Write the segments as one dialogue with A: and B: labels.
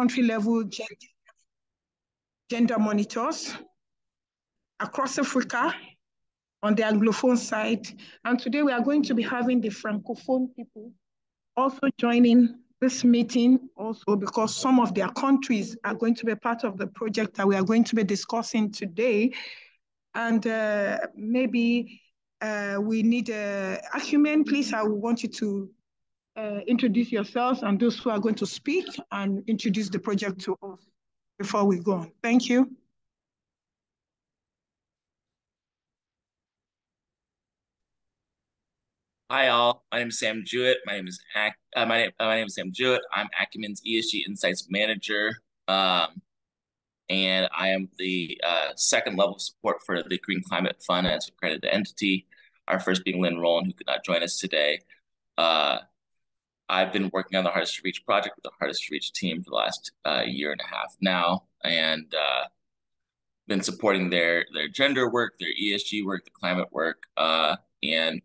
A: country-level gender monitors across Africa on the Anglophone side. And today we are going to be having the Francophone people also joining this meeting also because some of their countries are going to be part of the project that we are going to be discussing today. And maybe we need Acumen. Please, I want you to introduce yourselves and those who are going to speak and introduce the project to us before we go on. Thank you.
B: Hi all, my name is Sam Jewett. My name is Sam Jewett. I'm Acumen's ESG Insights Manager, and I am the second level support for the Green Climate Fund as an accredited entity. Our first being Lynn Rowland, who could not join us today. I've been working on the Hardest to Reach project with the Hardest to Reach team for the last year and a half now, and been supporting their gender work, their ESG work, the climate work, and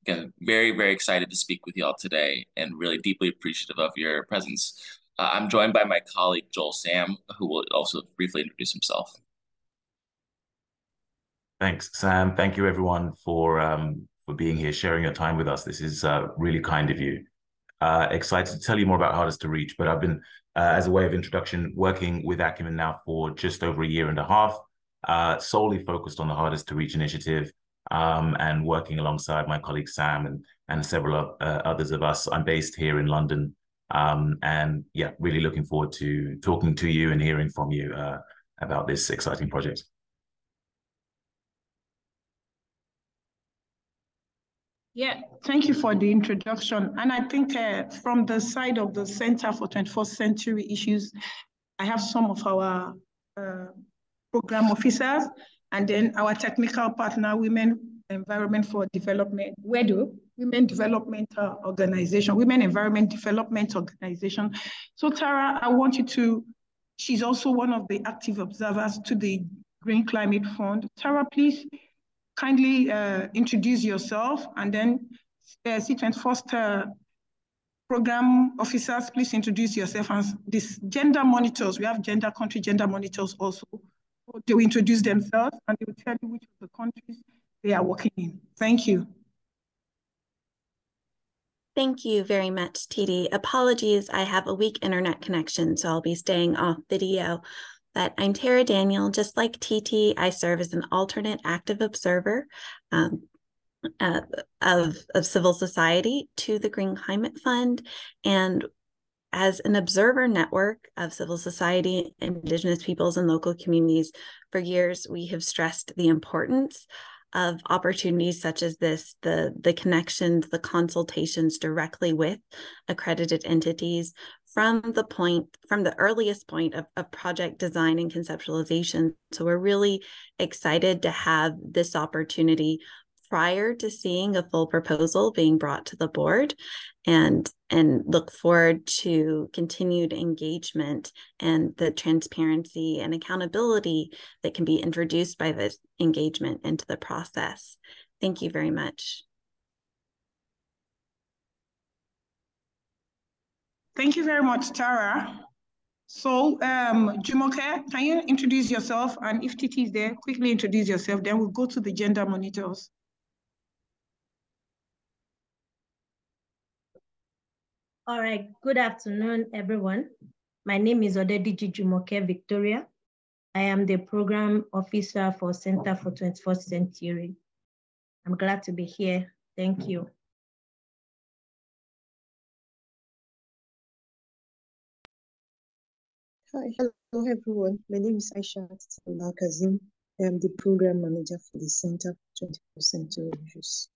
B: again, very, very excited to speak with you all today and really deeply appreciative of your presence. I'm joined by my colleague, Joel Sam, who will also briefly introduce himself.
C: Thanks, Sam. Thank you, everyone, for being here, sharing your time with us. This is really kind of you. Excited to tell you more about Hardest to Reach, but I've been, as a way of introduction, working with Acumen now for just over a year and a half, solely focused on the Hardest to Reach initiative, and working alongside my colleague Sam and several others of us. I'm based here in London, and yeah, really looking forward to talking to you and hearing from you about this exciting project.
A: Yeah, thank you for the introduction. And I think from the side of the Center for 21st Century Issues, I have some of our program officers, and then our technical partner, Women Environment for Development, WEDO, Women Development Organization, Women Environment Development Organization. So Tara, I want you to, she's also one of the active observers to the Green Climate Fund. Tara, please kindly introduce yourself, and then C21st program officers, please introduce yourself. And this gender monitors, we have country gender monitors also. They will introduce themselves and they will tell you which of the countries they are working in. Thank you.
D: Thank you very much, TD. Apologies, I have a weak internet connection, so I'll be staying off video. But I'm Tara Daniel. Just like TT, I serve as an alternate active observer of civil society to the Green Climate Fund. And as an observer network of civil society, Indigenous peoples, and local communities, for years, we have stressed the importance of opportunities such as this, the connections, the consultations directly with accredited entities from the earliest point of project design and conceptualization. So we're really excited to have this opportunity prior to seeing a full proposal being brought to the board, and look forward to continued engagement and the transparency and accountability that can be introduced by this engagement into the process. Thank you very much.
A: Thank you very much, Tara. So, Jumoke, can you introduce yourself? And if Titi is there, quickly introduce yourself. Then we'll go to the gender monitors.
E: All right, good afternoon, everyone. My name is Odediji Jumoke Victoria. I am the program officer for Center for 21st Century. I'm glad to be here. Thank you.
F: Hi, hello everyone. My name is Aisha Kazim. I am the program manager for the Center for 21st Century Issues.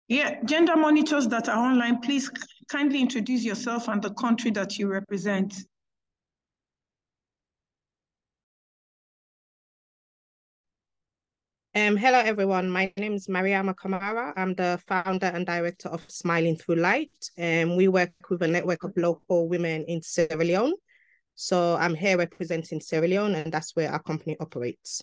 A: Yeah, gender monitors that are online, please kindly introduce yourself and the country that you represent.
G: Hello, everyone. My name is Mariama Kamara. I'm the founder and director of Smiling Through Light. We work with a network of local women in Sierra Leone. So I'm here representing Sierra Leone, and that's where our company operates.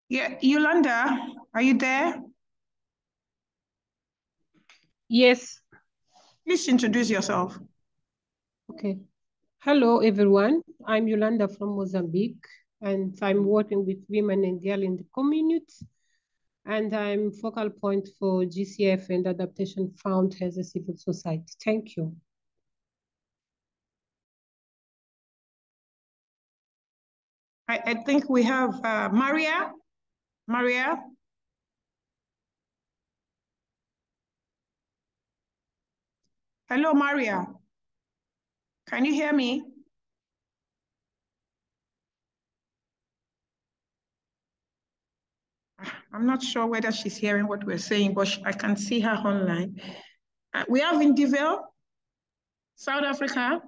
A: Yeah, Yolanda, are you there?
H: Yes.
A: Please introduce yourself.
H: Okay. Hello, everyone. I'm Yolanda from Mozambique, and I'm working with women and girls in the community. And I'm focal point for GCF and Adaptation Fund as a civil society. Thank you.
A: I think we have Maria. Maria? Hello, Maria. Can you hear me? I'm not sure whether she's hearing what we're saying, but I can see her online. We have Indivelle, South Africa.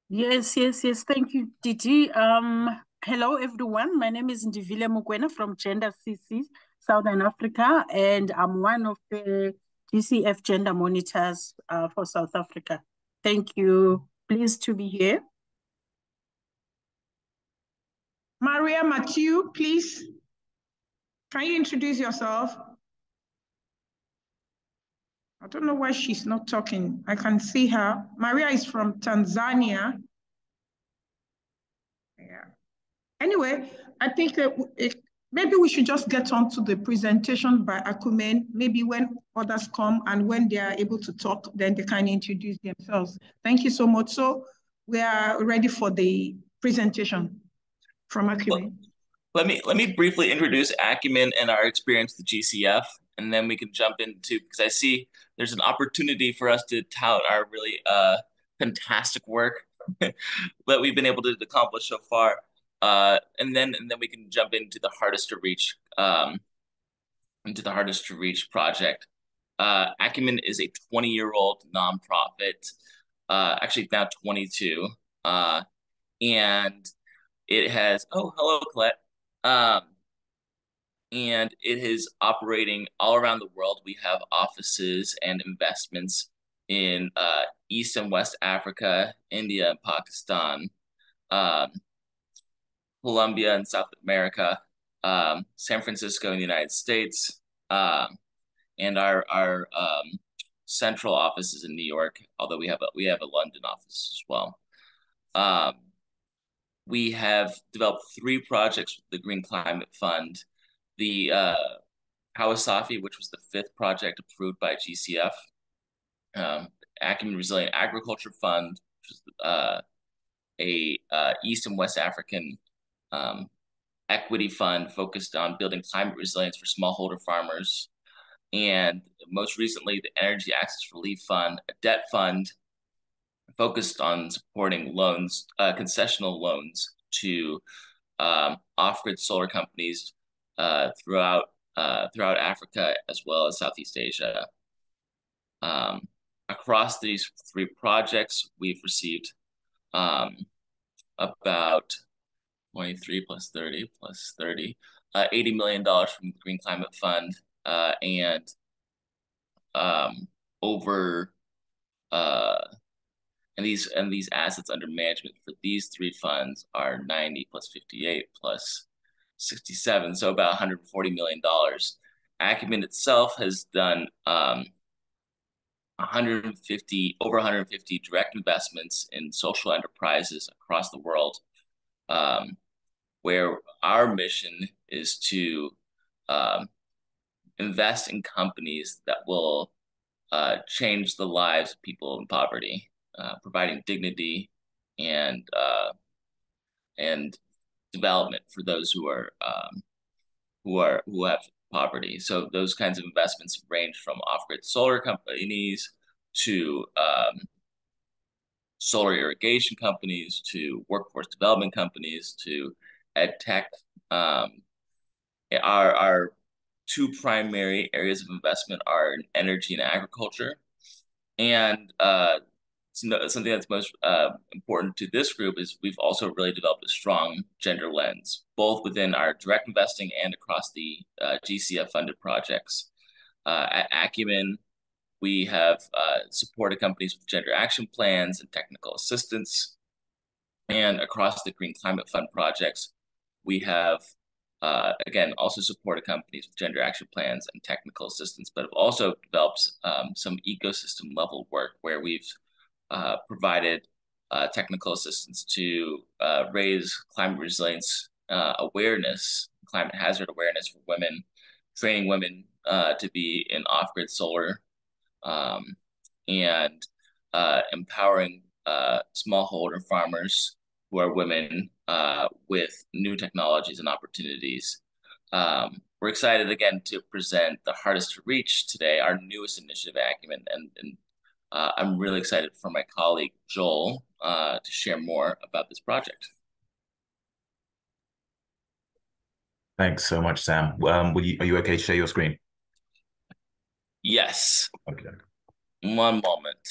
I: Yes. Thank you, Titi. Hello, everyone. My name is Ndivile Mukwena from Gender CC, Southern Africa, and I'm one of the GCF gender monitors for South Africa. Thank you. Pleased to be here.
A: Maria Mathieu, please. Can you introduce yourself? I don't know why she's not talking. I can see her. Maria is from Tanzania. Yeah. Anyway, I think maybe we should just get on to the presentation by Acumen. Maybe when others come and when they are able to talk, then they can introduce themselves. Thank you so much. So we are ready for the presentation from Acumen.
B: Well, let me briefly introduce Acumen and our experience with GCF, and then we can jump into, because I see there's an opportunity for us to tout our really fantastic work that we've been able to accomplish so far. And then we can jump into the hardest to reach project. Acumen is a 20-year-old nonprofit, actually now 22, and it has hello Colette, and it is operating all around the world. We have offices and investments in East and West Africa, India and Pakistan, Colombia and South America, San Francisco in the United States, and our central office is in New York, although we have a London office as well. We have developed 3 projects with the Green Climate Fund. The Kawasafi, which was the 5th project approved by GCF, Acumen Resilient Agriculture Fund, which was a East and West African equity fund focused on building climate resilience for smallholder farmers, and most recently the Energy Access Relief Fund, a debt fund focused on supporting loans, concessional loans to off-grid solar companies throughout Africa as well as Southeast Asia. Across these 3 projects, we've received about 23 plus 30 plus 30, $80 million from the Green Climate Fund, and these assets under management for these 3 funds are 90 plus 58 plus 67, so about $140 million. Acumen itself has done over 150 direct investments in social enterprises across the world, where our mission is to invest in companies that will change the lives of people in poverty, providing dignity and development for those who have poverty. So those kinds of investments range from off-grid solar companies to solar irrigation companies to workforce development companies to ed tech. Our 2 primary areas of investment are in energy and agriculture, and something that's most important to this group is we've also really developed a strong gender lens, both within our direct investing and across the GCF funded projects. At Acumen, we have supported companies with gender action plans and technical assistance. And across the Green Climate Fund projects, we have again, also supported companies with gender action plans and technical assistance, but have also developed some ecosystem level work where we've provided technical assistance to raise climate resilience awareness, climate hazard awareness for women, training women to be in off-grid solar, and empowering smallholder farmers who are women with new technologies and opportunities. We're excited again to present the Hardest to Reach today, our newest initiative at Acumen, and I'm really excited for my colleague Joel to share more about this project.
C: Thanks so much, Sam. Are you okay to share your screen?
B: Yes.
C: Okay.
B: One moment.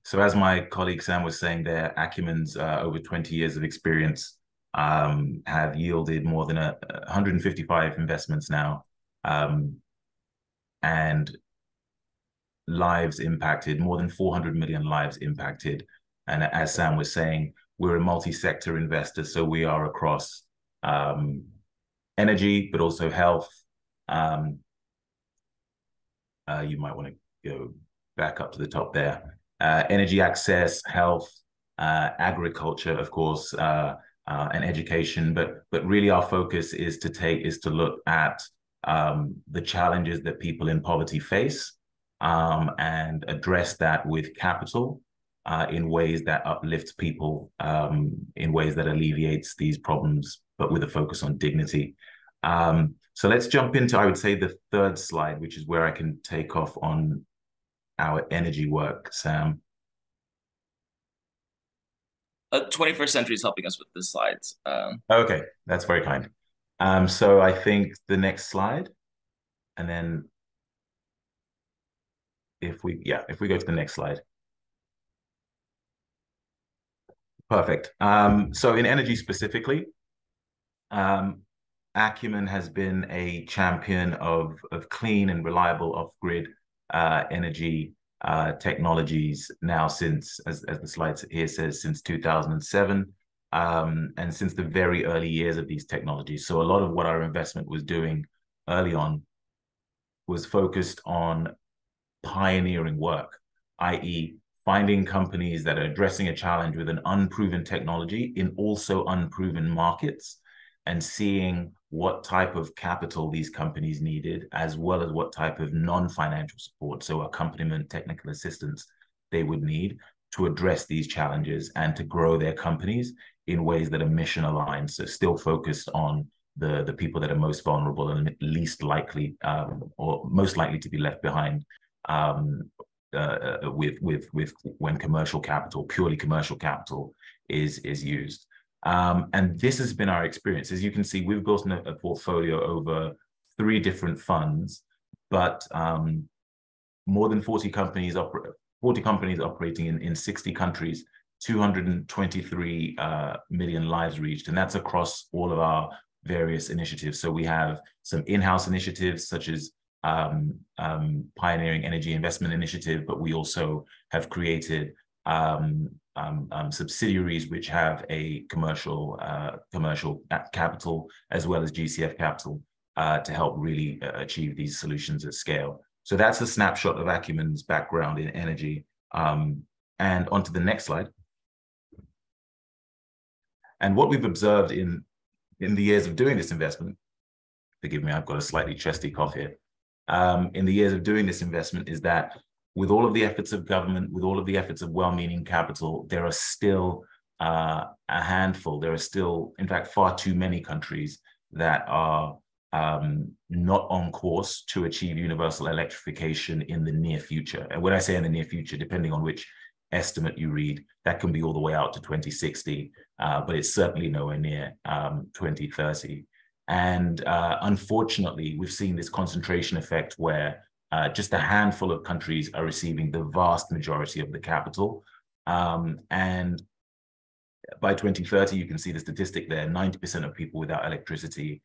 C: So as my colleague Sam was saying there, Acumen's over 20 years of experience have yielded more than 155 investments now, and lives impacted, more than 400 million lives impacted. And as Sam was saying, we're a multi-sector investor, so we are across energy, but also health. You might want to go back up to the top there. Energy access, health, agriculture, of course, and education. But really our focus is to look at the challenges that people in poverty face and address that with capital in ways that uplifts people, in ways that alleviates these problems, but with a focus on dignity. So let's jump into, I would say, the third slide, which is where I can take off on our energy work, Sam.
B: 21st Century is helping us with the slides.
C: Okay, that's very kind. So I think the next slide, and then if we go to the next slide. Perfect. So in energy specifically, Acumen has been a champion of clean and reliable off-grid energy technologies now since, as the slide here says, since 2007, and since the very early years of these technologies. So a lot of what our investment was doing early on was focused on pioneering work, i.e., finding companies that are addressing a challenge with an unproven technology in also unproven markets, and seeing what type of capital these companies needed, as well as what type of non-financial support, so accompaniment, technical assistance, they would need to address these challenges and to grow their companies in ways that are mission aligned. So still focused on the people that are most vulnerable and least likely or most likely to be left behind with when commercial capital, purely commercial capital is used. And this has been our experience. As you can see, we've built a portfolio over 3 different funds, but more than 40 companies operating in 60 countries, 223 million lives reached, and that's across all of our various initiatives. So we have some in-house initiatives such as Pioneering Energy Investment Initiative, but we also have created subsidiaries which have a commercial capital, as well as GCF capital, to help really achieve these solutions at scale. So that's a snapshot of Acumen's background in energy. And onto the next slide. And what we've observed in the years of doing this investment, forgive me, I've got a slightly chesty cough here. In the years of doing this investment is that with all of the efforts of government, with all of the efforts of well-meaning capital, there are still a handful, there are still, in fact, far too many countries that are not on course to achieve universal electrification in the near future. And when I say in the near future, depending on which estimate you read, that can be all the way out to 2060, but it's certainly nowhere near 2030. And unfortunately, we've seen this concentration effect where just a handful of countries are receiving the vast majority of the capital. And by 2030, you can see the statistic there, 90% of people without electricity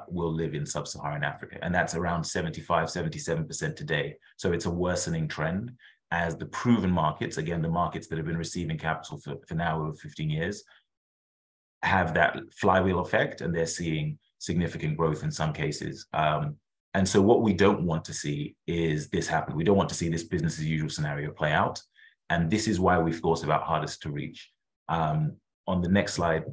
C: will live in Sub-Saharan Africa. And that's around 75, 77% today. So it's a worsening trend as the proven markets, again, the markets that have been receiving capital for now over 15 years, have that flywheel effect, and they're seeing significant growth in some cases. And so what we don't want to see is this happen. We don't want to see this business as usual scenario play out. And this is why we've thought about hardest to reach. On the next slide,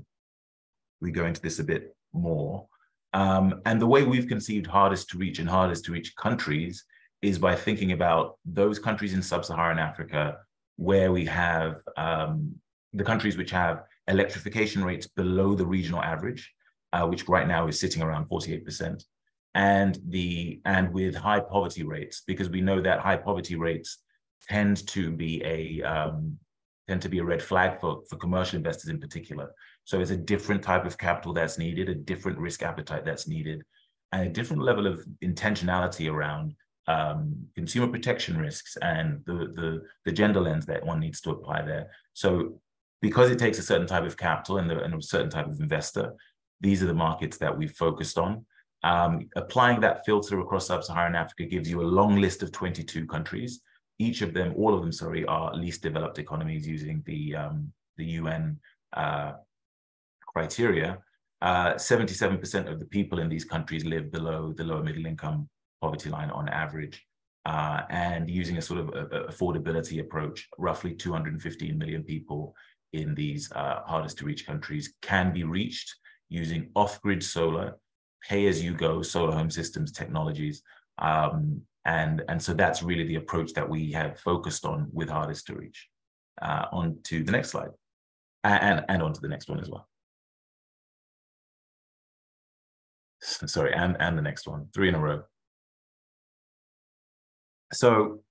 C: we go into this a bit more. And the way we've conceived hardest to reach and hardest to reach countries is by thinking about those countries in Sub-Saharan Africa where we have the countries which have electrification rates below the regional average, which right now is sitting around 48%, and with high poverty rates, because we know that high poverty rates tend to be a red flag for commercial investors in particular. So it's a different type of capital that's needed, a different risk appetite that's needed, and a different level of intentionality around consumer protection risks and the gender lens that one needs to apply there. So because it takes a certain type of capital and a certain type of investor, these are the markets that we've focused on. Applying that filter across Sub-Saharan Africa gives you a long list of 22 countries. All of them, are least developed economies using the UN criteria. 77% of the people in these countries live below the lower middle income poverty line on average. And using a sort of affordability approach, roughly 215 million people in these hardest to reach countries can be reached using off-grid solar, pay-as-you-go solar home systems technologies. And so that's really the approach that we have focused on with hardest to reach. On to the next slide, and on to the next one as well. Sorry, and the next one, 3 in a row. So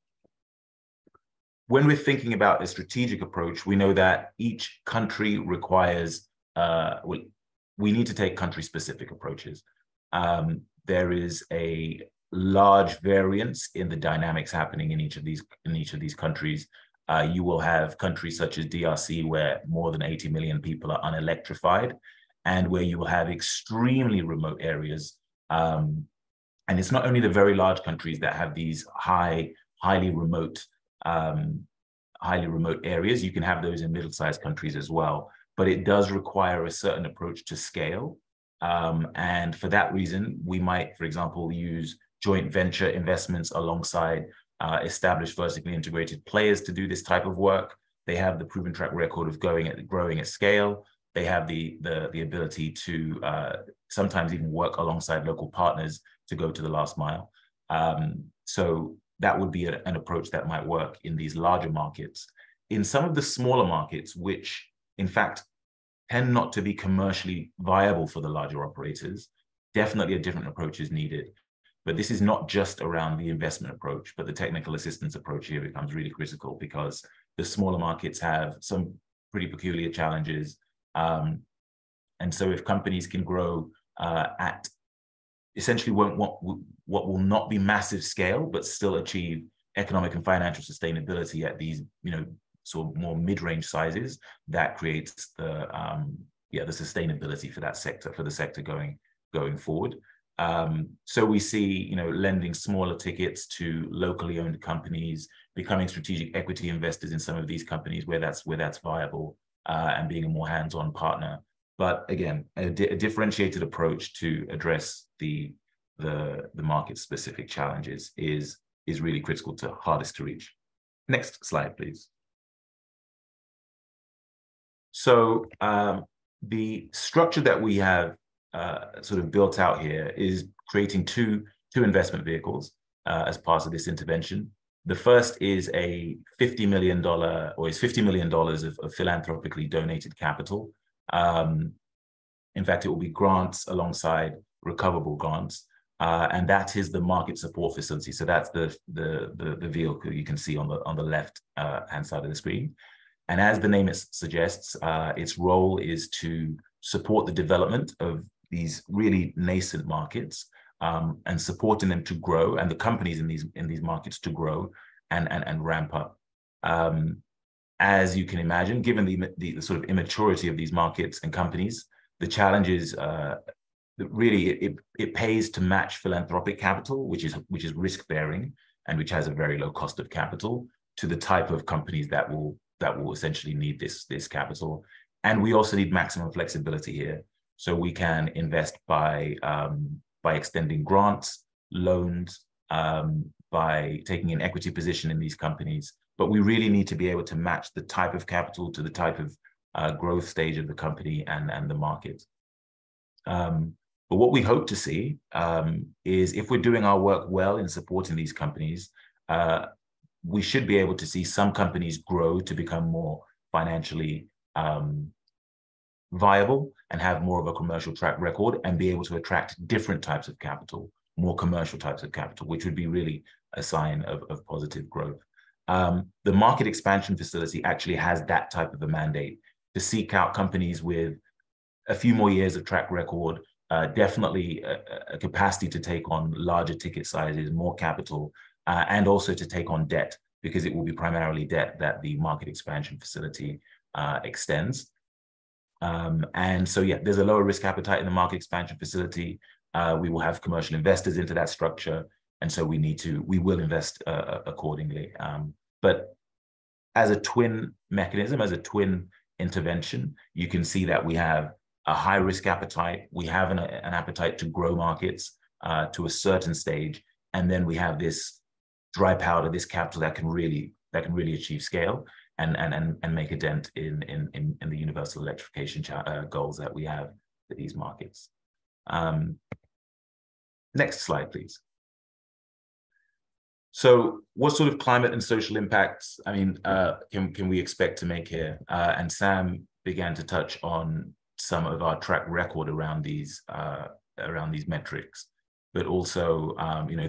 C: when we're thinking about a strategic approach, we know that each country requires, we need to take country-specific approaches. There is a large variance in the dynamics happening in each of these countries. You will have countries such as DRC, where more than 80 million people are unelectrified, and where you will have extremely remote areas. And it's not only the very large countries that have these highly remote areas. You can have those in middle-sized countries as well, but it does require a certain approach to scale. And for that reason, we might, for example, use joint venture investments alongside established vertically integrated players to do this type of work. They have the proven track record of growing at scale. They have the ability to sometimes even work alongside local partners to go to the last mile. So that would be an approach that might work in these larger markets. In some of the smaller markets, which in fact tend not to be commercially viable for the larger operators, definitely a different approach is needed. But this is not just around the investment approach, but the technical assistance approach here becomes really critical, because the smaller markets have some pretty peculiar challenges. And so if companies can grow at essentially what will not be massive scale, but still achieve economic and financial sustainability at these, sort of more mid-range sizes, that creates the sustainability for that sector, for the sector going forward. So we see, lending smaller tickets to locally owned companies, becoming strategic equity investors in some of these companies where that's viable, and being a more hands-on partner. But again, a differentiated approach to address the market-specific challenges is really critical to hardest to reach. Next slide, please. So the structure that we have sort of built out here is creating two investment vehicles as part of this intervention. The first is a $50 million of philanthropically donated capital. In fact, it will be grants alongside recoverable grants, and that is the market support facility. So that's the vehicle you can see on the left hand side of the screen. And as the name suggests, its role is to support the development of these really nascent markets, and supporting them to grow, and the companies in these markets to grow and ramp up. As you can imagine, given the sort of immaturity of these markets and companies, the challenges really it pays to match philanthropic capital, which is risk bearing and which has a very low cost of capital, to the type of companies that will essentially need this capital. And we also need maximum flexibility here. So we can invest by extending grants, loans, by taking an equity position in these companies. But we really need to be able to match the type of capital to the type of growth stage of the company and the market. But what we hope to see is if we're doing our work well in supporting these companies, we should be able to see some companies grow to become more financially viable and have more of a commercial track record and be able to attract different types of capital, more commercial types of capital, which would be really a sign of positive growth. The market expansion facility actually has that type of a mandate to seek out companies with a few more years of track record, definitely a capacity to take on larger ticket sizes, more capital, and also to take on debt, because it will be primarily debt that the market expansion facility extends. And so, yeah, there's a lower risk appetite in the market expansion facility. We will have commercial investors into that structure. And so we will invest accordingly. But as a twin mechanism, as a twin intervention, you can see that we have a high risk appetite. We have an appetite to grow markets to a certain stage. And then we have this dry powder, this capital that can really achieve scale and make a dent in the universal electrification goals that we have for these markets. Next slide, please. So what sort of climate and social impacts, can we expect to make here? And Sam began to touch on some of our track record around these metrics, but also,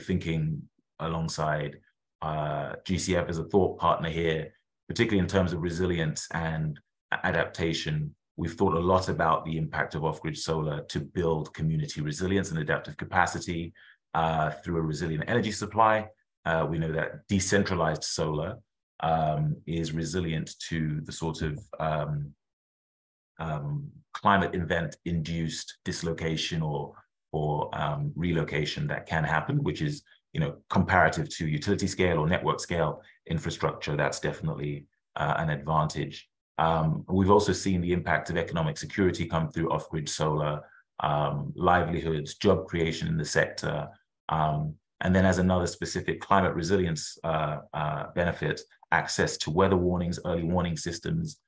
C: thinking alongside GCF as a thought partner here, particularly in terms of resilience and adaptation. We've thought a lot about the impact of off-grid solar to build community resilience and adaptive capacity through a resilient energy supply. We know that decentralized solar is resilient to the sort of climate event-induced dislocation or relocation that can happen, which is, comparative to utility scale or network scale infrastructure. That's definitely an advantage. We've also seen the impact of economic security come through off-grid solar, livelihoods, job creation in the sector, and then as another specific climate resilience benefit, access to weather warnings, early warning systems,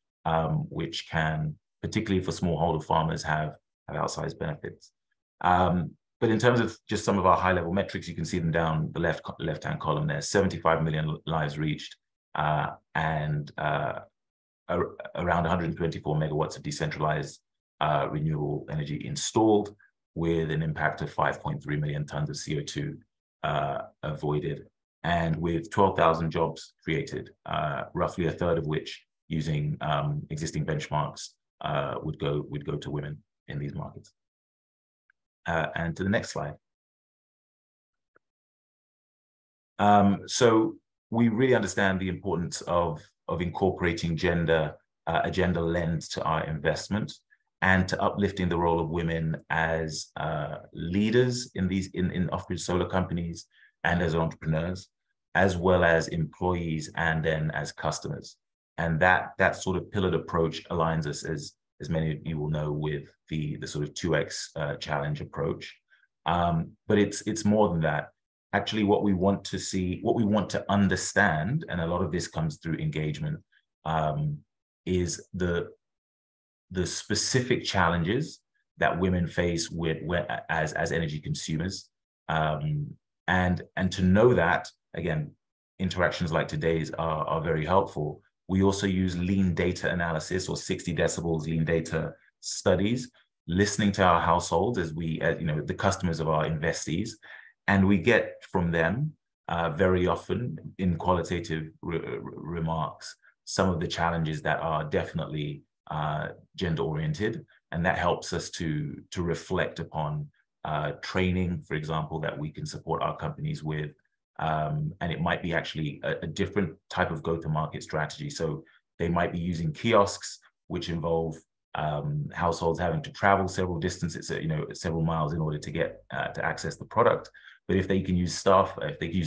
C: which can, particularly for smallholder farmers, have outsized benefits. But in terms of just some of our high-level metrics, you can see them down the left-hand column there. 75 million lives reached, and around 124 megawatts of decentralized renewable energy installed, with an impact of 5.3 million tons of CO2 avoided, and with 12,000 jobs created, roughly a third of which, using existing benchmarks, would go to women in these markets. And to the next slide. So we really understand the importance of incorporating a gender lens to our investment, and to uplifting the role of women as leaders in off-grid solar companies and as entrepreneurs, as well as employees and then as customers. And that sort of pillared approach aligns us, as many of you will know, with the sort of 2X challenge approach. But it's more than that. Actually, what we want to see, what we want to understand, and a lot of this comes through engagement, is the specific challenges that women face as energy consumers. And to know that, again, interactions like today's are very helpful. We also use lean data analysis, or 60 decibels lean data studies, listening to our households as the customers of our investees, and we get from them very often in qualitative remarks some of the challenges that are definitely gender-oriented, and that helps us to reflect upon training, for example, that we can support our companies with. And it might be actually a different type of go-to-market strategy. So they might be using kiosks, which involve households having to travel several distances, several miles in order to get to access the product. But if they can use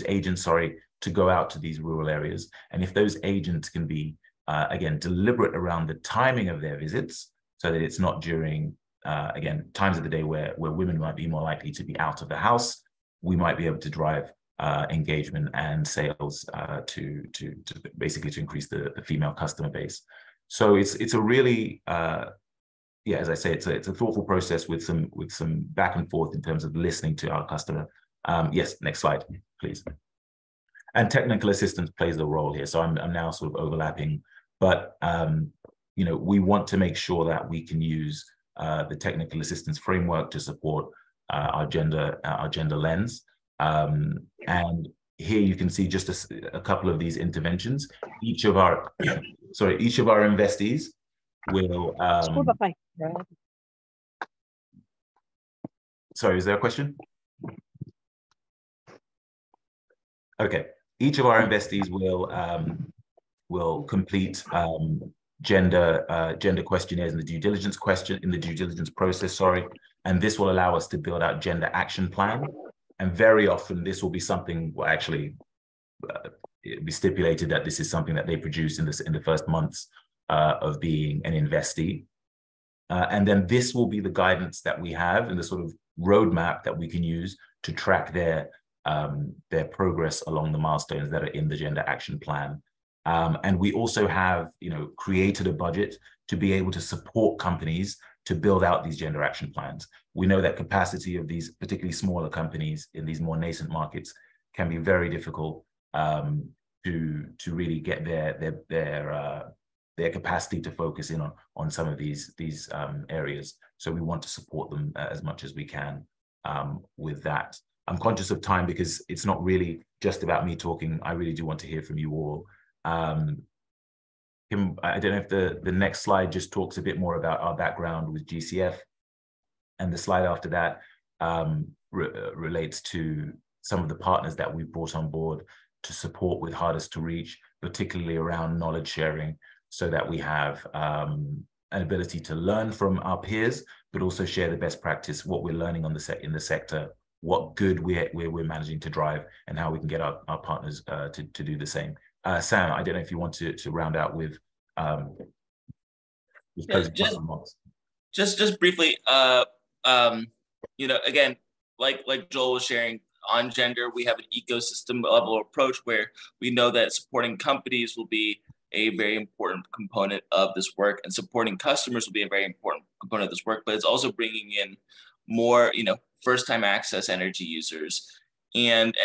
C: agents, to go out to these rural areas, and if those agents can be again, deliberate around the timing of their visits so that it's not during, again, times of the day where women might be more likely to be out of the house. We might be able to drive engagement and sales to basically to increase the female customer base. So it's a really, yeah, as I say, it's a thoughtful process with some back and forth in terms of listening to our customer. Yes, next slide, please. And technical assistance plays a role here. So I'm now sort of overlapping, but you know, we want to make sure that we can use the technical assistance framework to support our gender lens. And here you can see just a couple of these interventions. Each of our investees will. Sorry, is there a question? Okay. Each of our investees will complete gender questionnaires in the due diligence process. Sorry, and this will allow us to build out gender action plan. And very often, this will be something. Well, actually, it'll be stipulated that this is something that they produce in the first months of being an investee, and then this will be the guidance that we have and the sort of roadmap that we can use to track their progress along the milestones that are in the gender action plan. And we also have, you know, created a budget to be able to support companies to build out these gender action plans. We know that capacity of these particularly smaller companies in these more nascent markets can be very difficult to really get their capacity to focus in on some of these areas. So we want to support them as much as we can with that. I'm conscious of time because it's not really just about me talking. I really do want to hear from you all. Kim, I don't know if the next slide just talks a bit more about our background with GCF, and the slide after that relates to some of the partners that we've brought on board to support with hardest to reach, particularly around knowledge sharing, so that we have an ability to learn from our peers, but also share the best practice, what we're learning on in the sector, what good we're managing to drive, and how we can get our partners to do the same. Sam, I don't know if you want to round out with
B: just briefly. You know, again, like Joel was sharing on gender, we have an ecosystem level approach where we know that supporting companies will be a very important component of this work, and supporting customers will be a very important component of this work. But it's also bringing in more, you know, first-time access energy users and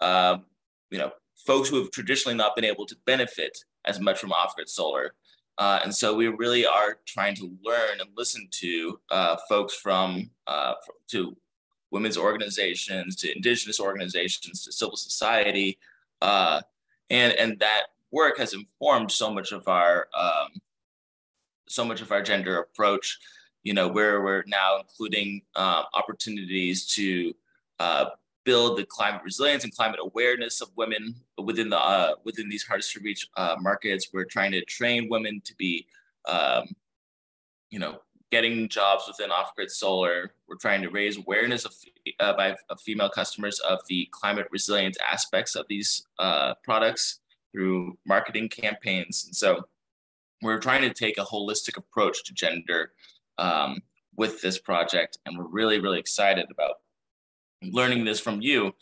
B: you know, folks who have traditionally not been able to benefit as much from off-grid solar. And so we really are trying to learn and listen to folks from to women's organizations, to indigenous organizations, to civil society, and that work has informed so much of our gender approach. You know, where we're now including opportunities to build the climate resilience and climate awareness of women within these hardest to reach markets. We're trying to train women to be, you know, getting jobs within off-grid solar. We're trying to raise awareness of female customers of the climate resilient aspects of these products through marketing campaigns. And so we're trying to take a holistic approach to gender with this project. And we're really, really excited about learning this from you.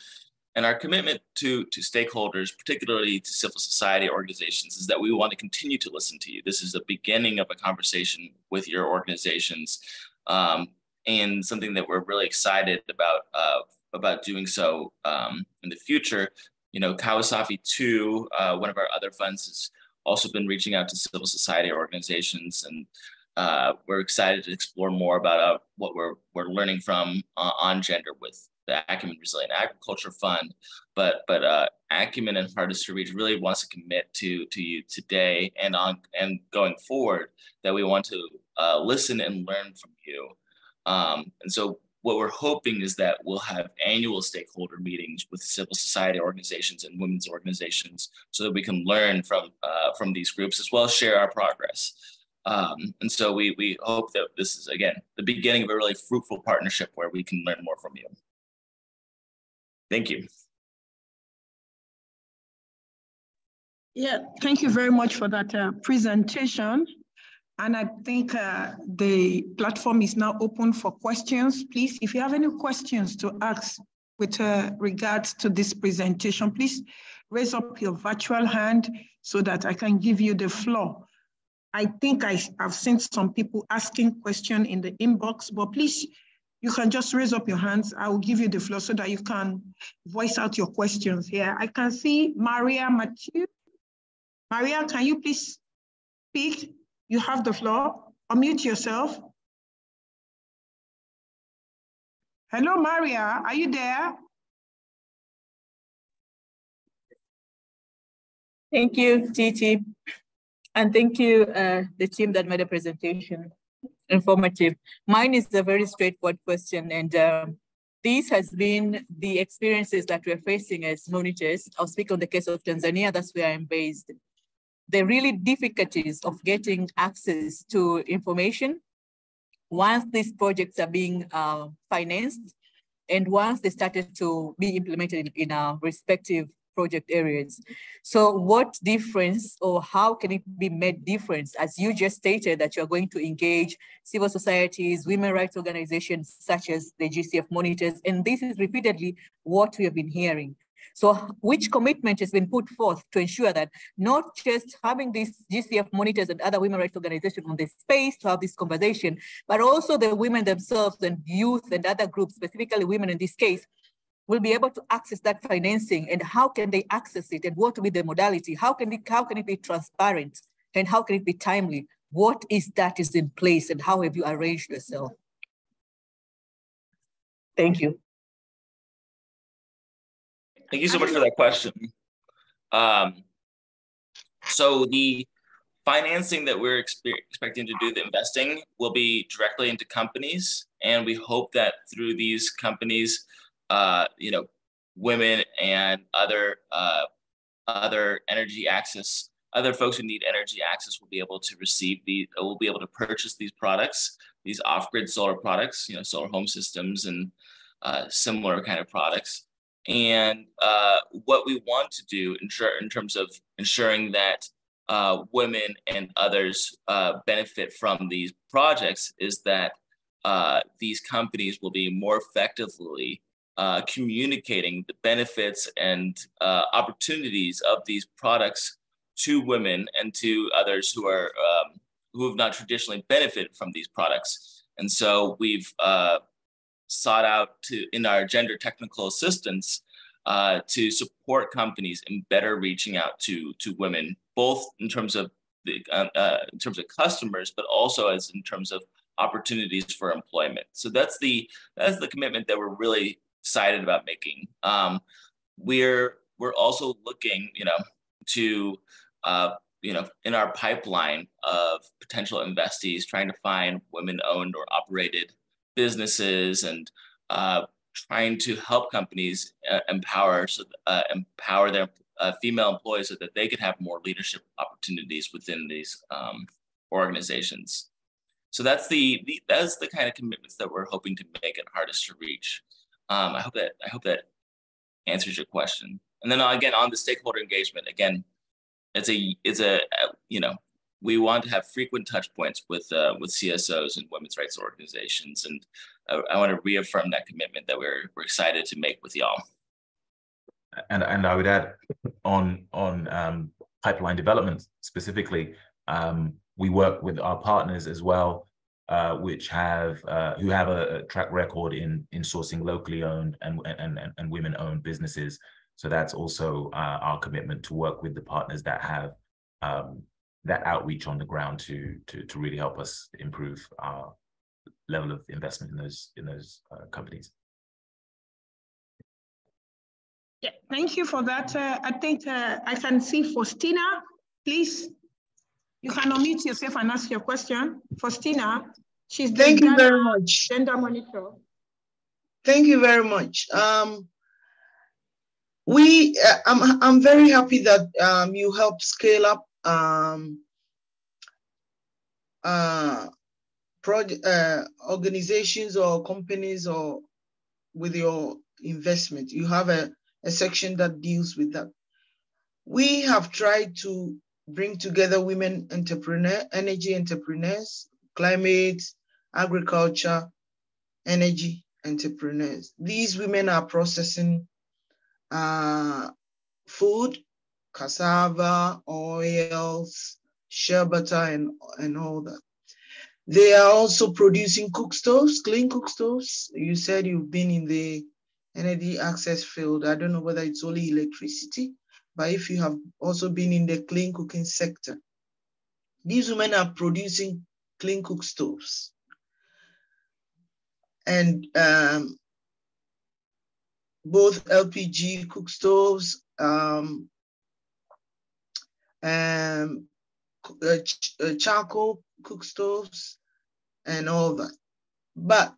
B: And our commitment to stakeholders, particularly to civil society organizations, is that we want to continue to listen to you. This is the beginning of a conversation with your organizations, and something that we're really excited about doing so in the future. You know, Kawasaki 2, one of our other funds, has also been reaching out to civil society organizations, and we're excited to explore more about what we're learning from on gender with the Acumen Resilient Agriculture Fund, but Acumen and Hardest to Reach really wants to commit to you today and going forward, that we want to listen and learn from you. And so what we're hoping is that we'll have annual stakeholder meetings with civil society organizations and women's organizations, so that we can learn from these groups as well as share our progress. And so we hope that this is, again, the beginning of a really fruitful partnership where we can learn more from you. Thank you.
A: Yeah, thank you very much for that presentation. And I think the platform is now open for questions. Please, if you have any questions to ask with regards to this presentation, please raise up your virtual hand so that I can give you the floor. I think I've seen some people asking questions in the inbox, but please, you can just raise up your hands. I will give you the floor so that you can voice out your questions here. I can see Maria Mathieu. Maria, can you please speak? You have the floor. Unmute yourself. Hello, Maria, are you there?
J: Thank you, Titi. And thank you, the team that made the presentation informative. Mine is a very straightforward question, and this has been the experiences that we're facing as monitors. I'll speak on the case of Tanzania, that's where I'm based. The really difficulties of getting access to information once these projects are being financed and once they started to be implemented in our respective project areas. So what difference, or how can it be made difference, as you just stated that you're going to engage civil societies, women rights organizations such as the GCF monitors, and this is repeatedly what we have been hearing. So which commitment has been put forth to ensure that not just having these GCF monitors and other women rights organizations on this space to have this conversation, but also the women themselves and youth and other groups, specifically women in this case, will be able to access that financing, and how can they access it, and what will be the modality? How can it be transparent, and how can it be timely? What is that is in place, and how have you arranged yourself? Thank you.
B: Thank you so much for that question. So the financing that we're expecting to do, the investing, will be directly into companies, and we hope that through these companies, women and other energy access, other folks who need energy access will be able to receive will be able to purchase these products, these off-grid solar products, solar home systems and similar kind of products. And what we want to do in terms of ensuring that women and others benefit from these projects is that these companies will be more effectively communicating the benefits and opportunities of these products to women and to others who have not traditionally benefited from these products. And so we've sought out in our gender technical assistance to support companies in better reaching out to women, both in terms of customers, but also in terms of opportunities for employment. So that's the commitment that we're really excited about making. We're also looking, to in our pipeline of potential investees, trying to find women-owned or operated businesses and trying to help companies empower their female employees so that they could have more leadership opportunities within these organizations. So that's the kind of commitments that we're hoping to make at Hardest to Reach. I hope that answers your question. And then again, on the stakeholder engagement, again, we want to have frequent touch points with CSOs and women's rights organizations, and I want to reaffirm that commitment that we're excited to make with y'all.
C: And I would add on pipeline development specifically, we work with our partners as well, who have a track record in sourcing locally owned and women-owned businesses. So that's also our commitment to work with the partners that have that outreach on the ground to really help us improve our level of investment in those companies.
A: Yeah, thank you for that. I think I can see Faustina. Please, you can unmute yourself and ask your question. Faustina, she's the
K: Thank you very much.
A: Gender Monitor.
K: Thank you very much. I'm very happy that you help scale up organizations or companies or with your investment. You have a section that deals with that. We have tried to bring together women entrepreneurs, energy entrepreneurs, climate, agriculture, energy entrepreneurs. These women are processing food, cassava, oils, shea butter, and all that. They are also producing cook stoves, clean cook stoves. You said you've been in the energy access field. I don't know whether it's only electricity, but if you have also been in the clean cooking sector, these women are producing clean cook stoves. And both LPG cook stoves, charcoal cook stoves, and all that. But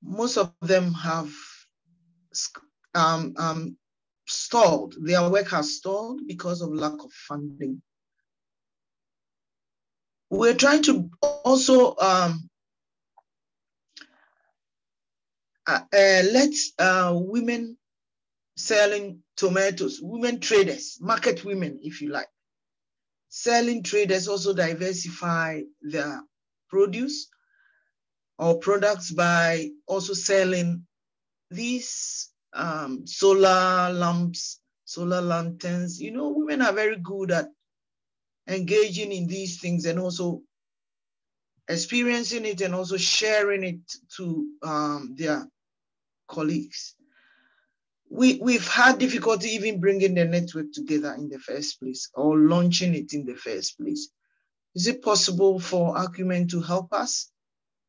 K: most of them have stalled. Their work has stalled because of lack of funding. We're trying to also let women selling tomatoes, women traders, market women, if you like, selling traders also diversify their produce or products by also selling these solar lamps, solar lanterns. You know, women are very good at engaging in these things and also experiencing it and also sharing it to their colleagues. We've had difficulty even bringing the network together in the first place or launching it in the first place. Is it possible for Acumen to help us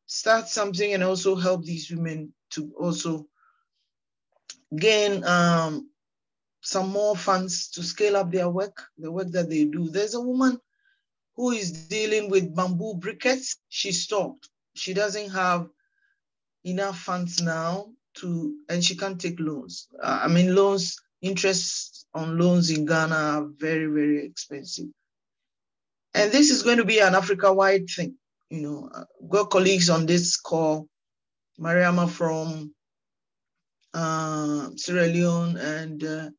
K: start something and also help these women to also gain some more funds to scale up their work, the work that they do? There's a woman who is dealing with bamboo briquettes. She stopped. She doesn't have enough funds now and she can't take loans. I mean, loans, interest on loans in Ghana are very, very expensive. And this is going to be an Africa-wide thing. You know, I've got colleagues on this call, Mariama from Sierra Leone and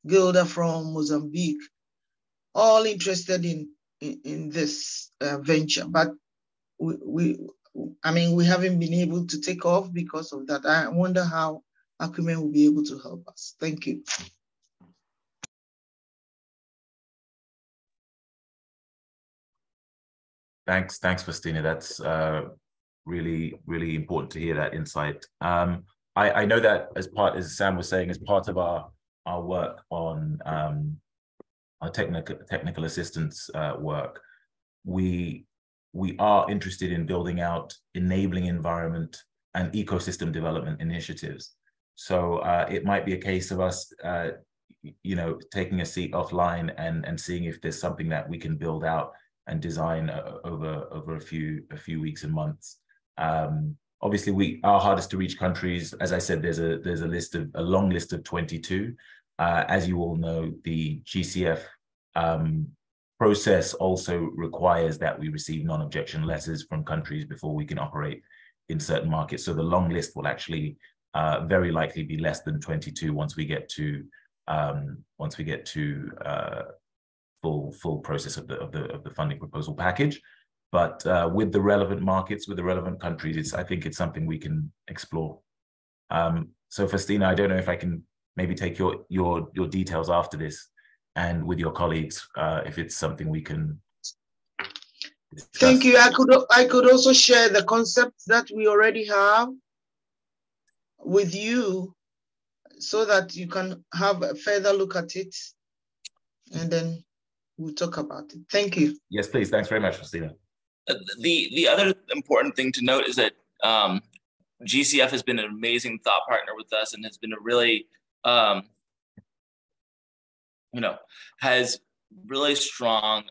K: Gilda from Mozambique, all interested in this venture. But we haven't been able to take off because of that. I wonder how Acumen will be able to help us. Thank you.
C: Thanks, Faustina. That's really, really important to hear that insight. I know that as Sam was saying, as part of our work on our technical assistance work, we are interested in building out enabling environment and ecosystem development initiatives. So it might be a case of us, taking a seat offline and seeing if there's something that we can build out and design over a few weeks and months. Obviously, we are hardest to reach countries. As I said, there's a long list of 22. As you all know, the GCF process also requires that we receive non-objection letters from countries before we can operate in certain markets. So the long list will actually very likely be less than 22 once we get to full process of the funding proposal package. But with the relevant markets, with the relevant countries, I think it's something we can explore. So Faustina, I don't know if I can maybe take your details after this, and with your colleagues, if it's something we can discuss.
K: Thank you. I could also share the concepts that we already have with you so that you can have a further look at it, and then we'll talk about it. Thank you.
C: Yes, please. Thanks very much, Faustina.
B: The other important thing to note is that GCF has been an amazing thought partner with us and has been a really, has really strong,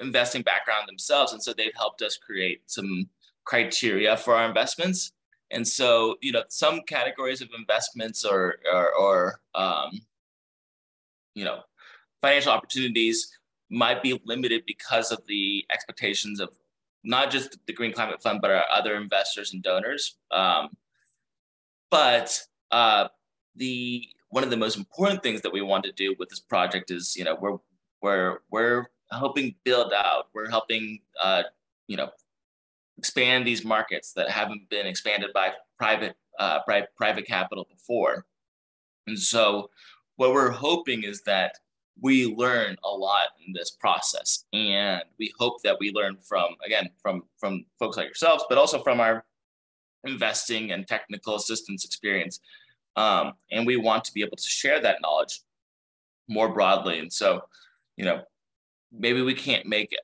B: investing background themselves. And so they've helped us create some criteria for our investments. And so, some categories of investments or financial opportunities might be limited because of the expectations of not just the Green Climate Fund, but our other investors and donors. But the one of the most important things that we want to do with this project is, you know, we're helping build out, we're helping, you know, expand these markets that haven't been expanded by private capital before. And so what we're hoping is that we learn a lot in this process. And we hope that we learn from folks like yourselves, but also from our investing and technical assistance experience. And we want to be able to share that knowledge more broadly. And so, you know, maybe we can't make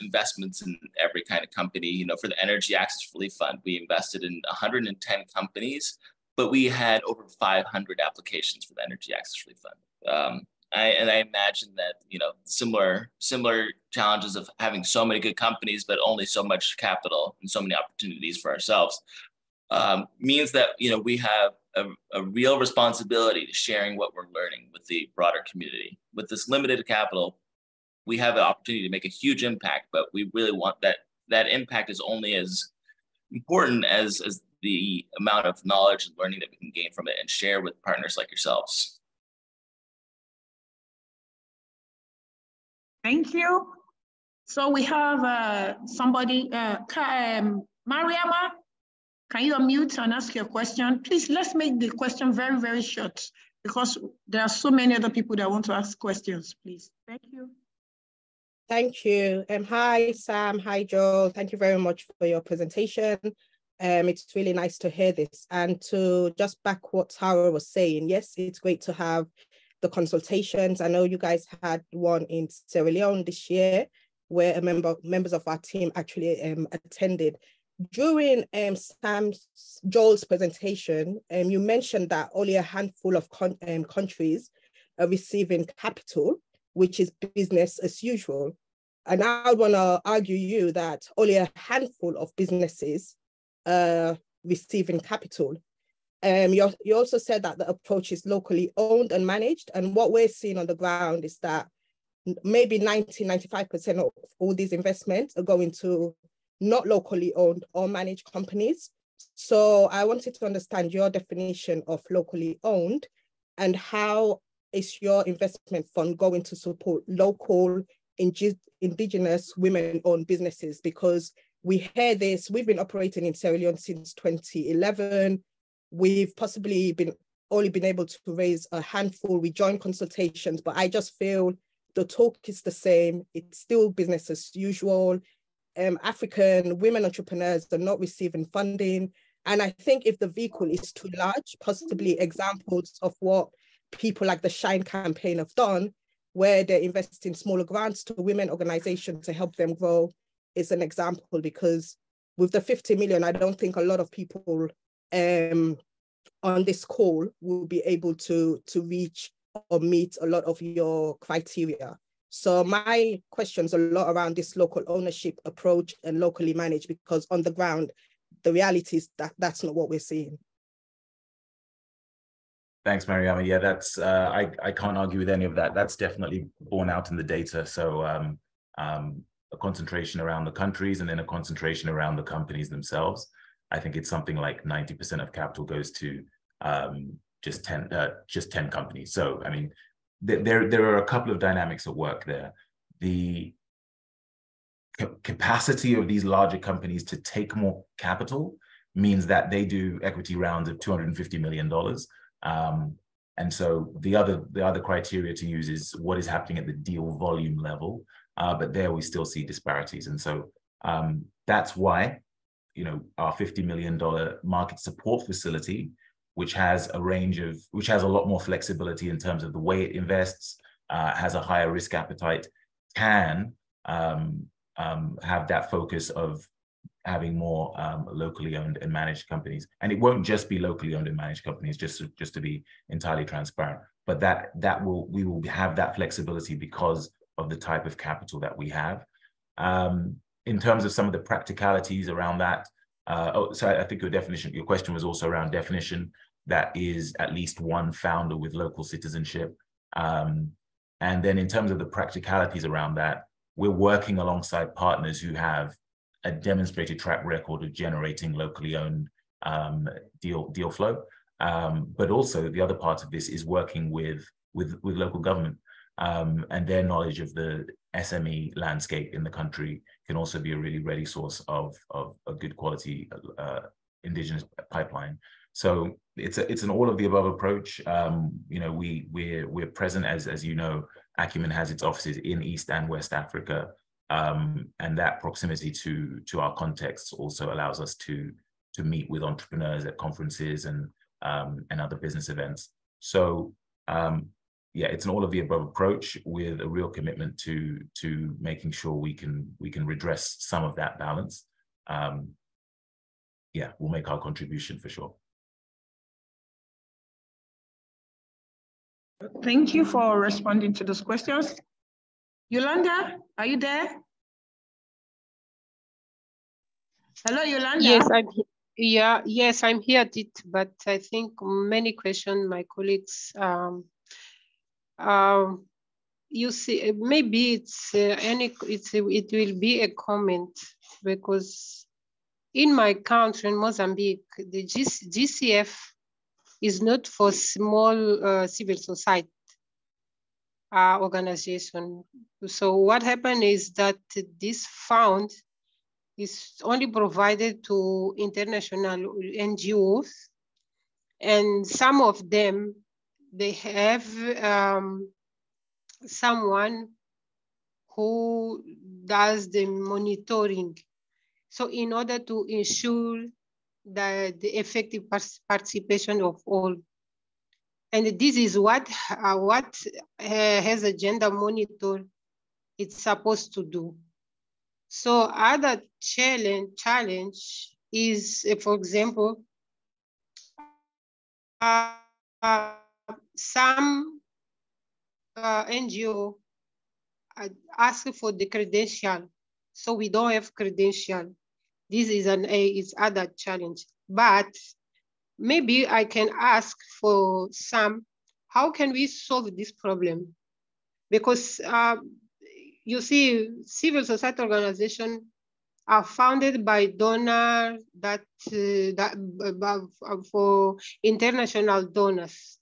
B: investments in every kind of company. You know, for the Energy Access Relief Fund, we invested in 110 companies, but we had over 500 applications for the Energy Access Relief Fund. And I imagine that, you know, similar challenges of having so many good companies, but only so much capital and so many opportunities for ourselves means that, you know, we have a real responsibility to sharing what we're learning with the broader community. With this limited capital, we have an opportunity to make a huge impact, but we really want that impact is only as important as the amount of knowledge and learning that we can gain from it and share with partners like yourselves.
A: Thank you. So we have somebody, Mariama, can you unmute and ask your question? Please, let's make the question very, very short because there are so many other people that want to ask questions, please. Thank you.
G: Thank you. Hi, Sam. Hi, Joel. Thank you very much for your presentation. It's really nice to hear this. And to just back what Tara was saying, yes, it's great to have the consultations. I know you guys had one in Sierra Leone this year where members of our team actually attended. During Joel's presentation, you mentioned that only a handful of countries are receiving capital, which is business as usual. And I want to argue you that only a handful of businesses are receiving capital. You also said that the approach is locally owned and managed. And what we're seeing on the ground is that maybe 95% of all these investments are going to not locally owned or managed companies. So I wanted to understand your definition of locally owned and how is your investment fund going to support local indigenous women-owned businesses? Because we hear this, we've been operating in Sierra Leone since 2011. We've possibly only been able to raise a handful. We joined consultations, but I just feel the talk is the same. It's still business as usual. African women entrepreneurs are not receiving funding. And I think if the vehicle is too large, possibly examples of what people like the Shine campaign have done, where they're investing smaller grants to women organizations to help them grow, is an example. Because with the 50 million, I don't think a lot of people on this call will be able to reach or meet a lot of your criteria. So my question's a lot around this local ownership approach and locally managed, because on the ground, the reality is that that's not what we're seeing.
C: Thanks, Mariama. Yeah, that's I can't argue with any of that. That's definitely borne out in the data. So a concentration around the countries and then a concentration around the companies themselves. I think it's something like 90% of capital goes to just 10 companies. So I mean, there are a couple of dynamics at work there. The capacity of these larger companies to take more capital means that they do equity rounds of $250 million. And so the other criteria to use is what is happening at the deal volume level. But there we still see disparities. And so that's why, you know, our $50 million market support facility, which has a lot more flexibility in terms of the way it invests, has a higher risk appetite, can have that focus of having more locally owned and managed companies. And it won't just be locally owned and managed companies, just to be entirely transparent, but we will have that flexibility because of the type of capital that we have. In terms of some of the practicalities around that, so I think your question was also around definition. That is at least one founder with local citizenship. And then in terms of the practicalities around that, we're working alongside partners who have a demonstrated track record of generating locally owned deal flow. But also the other part of this is working with local government, and their knowledge of the SME landscape in the country can also be a really ready source of a good quality indigenous pipeline. So it's an all of the above approach. You know, we're present, as you know, Acumen has its offices in East and West Africa, and that proximity to our contexts also allows us to meet with entrepreneurs at conferences and other business events. So yeah, it's an all of the above approach with a real commitment to making sure we can redress some of that balance. Yeah, we'll make our contribution for sure.
A: Thank you for responding to those questions. Yolanda, are you there? Hello, Yolanda.
H: Yes, yes, I'm here, but I think many questions my colleagues. You see, maybe it will be a comment, because in my country, in Mozambique, the GCF is not for small civil society organization. So what happened is that this fund is only provided to international NGOs, and some of them, they have someone who does the monitoring. So in order to ensure the effective participation of all. And this is what has a gender monitor it's supposed to do. So other challenge is, for example, some NGO ask for the credential, so we don't have credential. This is other challenge, but maybe I can ask for some, how can we solve this problem? Because you see, civil society organizations are founded by donors for international donors.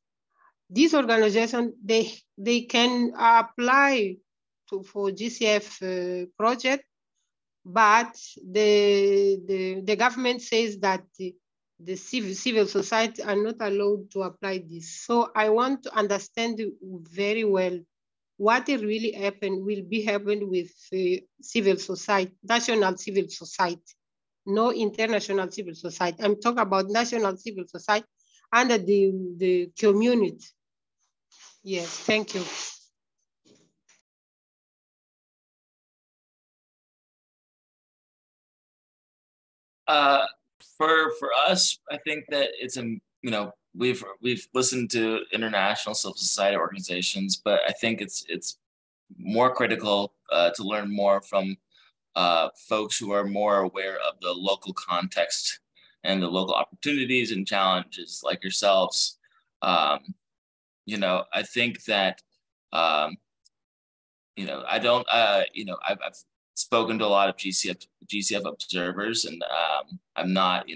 H: These organizations, they can apply for GCF project, but the government says that the civil society are not allowed to apply this. So I want to understand very well what really will be happened with civil society, national civil society, no international civil society. I'm talking about national civil society under the community. Yes, thank you.
B: For us, I think that it's we've listened to international civil society organizations, but I think it's more critical to learn more from folks who are more aware of the local context and the local opportunities and challenges, like yourselves. I think that I've spoken to a lot of GCF observers, and I'm not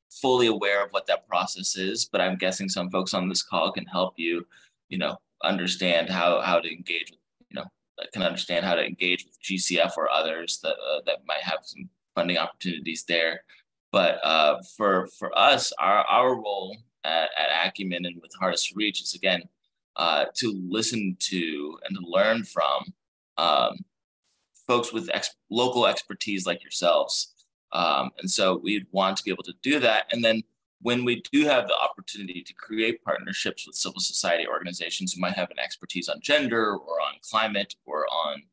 B: fully aware of what that process is, but I'm guessing some folks on this call can help you understand how to engage with GCF or others that might have some funding opportunities there. But for us, our role at Acumen and with Hardest to Reach is, again, to listen to and to learn from folks with local expertise like yourselves. And so we'd want to be able to do that. And then when we do have the opportunity to create partnerships with civil society organizations who might have an expertise on gender or on climate or on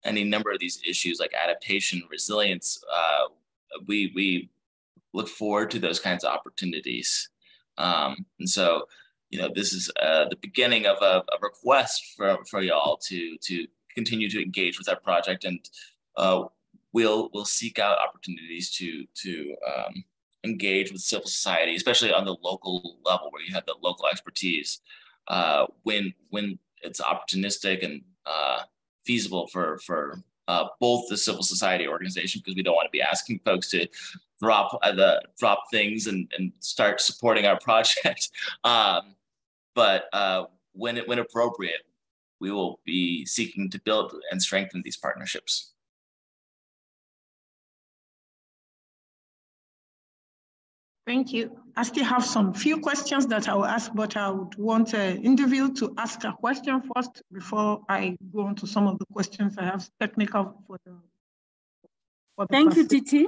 B: any number of these issues like adaptation, resilience, we look forward to those kinds of opportunities. And so, this is the beginning of a request for y'all to continue to engage with our project, and we'll seek out opportunities to engage with civil society, especially on the local level where you have the local expertise, when it's opportunistic and feasible for both the civil society organization, because we don't want to be asking folks to drop things and start supporting our project. But when appropriate, we will be seeking to build and strengthen these partnerships.
A: Thank you. I still have some few questions that I will ask, but I would want an individual to ask a question first before I go on to some of the questions I have technical for the
I: Thank you, Titi.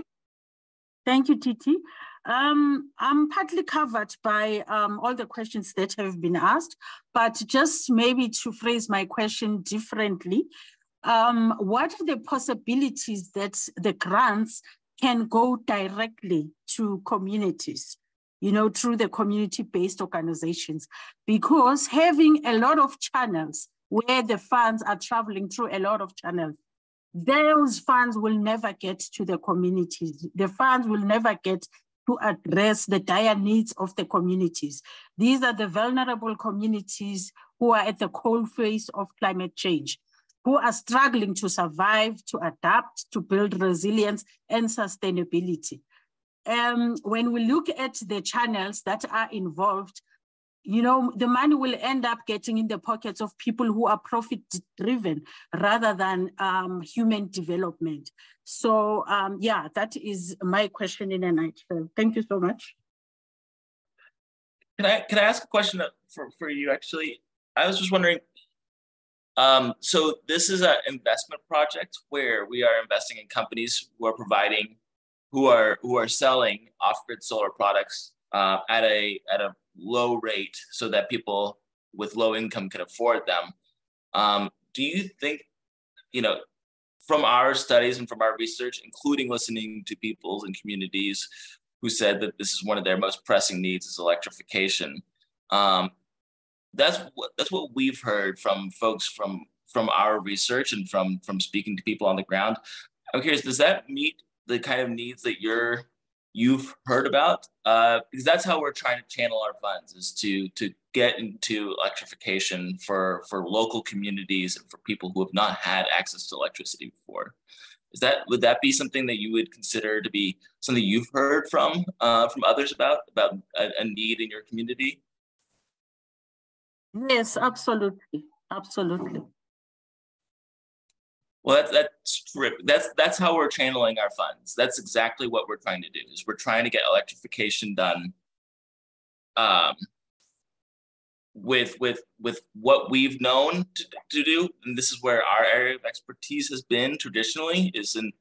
I: Thank you, Titi. I'm partly covered by all the questions that have been asked, but just maybe to phrase my question differently, what are the possibilities that the grants can go directly to communities, through the community-based organizations? Because having a lot of channels where the funds are traveling through a lot of channels, those funds will never get to the communities. The funds will never get to address the dire needs of the communities. These are the vulnerable communities who are at the coalface of climate change, who are struggling to survive, to adapt, to build resilience and sustainability. When we look at the channels that are involved, the money will end up getting in the pockets of people who are profit-driven rather than human development. So yeah, that is my question in a nutshell. Thank you so much.
B: Can I ask a question for you, actually? I was just wondering, so this is an investment project where we are investing in companies who are providing, who are selling off-grid solar products at a low rate so that people with low income can afford them. Do you think, from our studies and from our research, including listening to people in communities who said that this is one of their most pressing needs is electrification, that's what we've heard from folks from our research and from speaking to people on the ground. I'm curious, does that meet the kind of needs that you've heard about? Because that's how we're trying to channel our funds, is to get into electrification for local communities and for people who have not had access to electricity before. Would that be something that you would consider to be something you've heard from others about a need in your community?
I: Yes, absolutely, absolutely.
B: Well, that's terrific. That's how we're channeling our funds. That's exactly what we're trying to do. Is we're trying to get electrification done with what we've known to do, and this is where our area of expertise has been traditionally, is in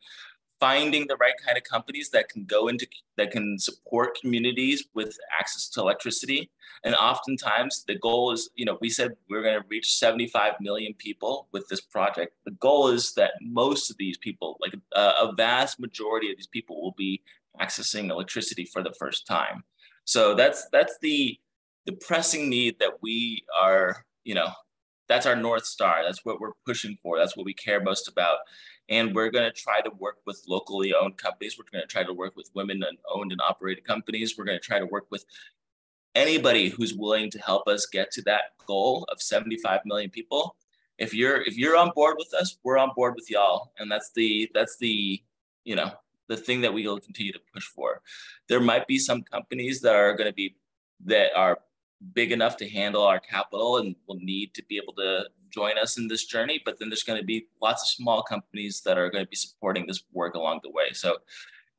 B: finding the right kind of companies that can support communities with access to electricity. And oftentimes the goal is, we said we're going to reach 75 million people with this project. The goal is that most of these people, like a vast majority of these people, will be accessing electricity for the first time. So that's the pressing need that we are, that's our North Star. That's what we're pushing for. That's what we care most about. And we're going to try to work with locally owned companies. We're going to try to work with women-owned and operated companies. We're going to try to work with anybody who's willing to help us get to that goal of 75 million people. If you're on board with us, we're on board with y'all. And that's the thing that we will continue to push for. There might be some companies that are big enough to handle our capital and will need to be able to join us in this journey, but then there's going to be lots of small companies that are going to be supporting this work along the way. So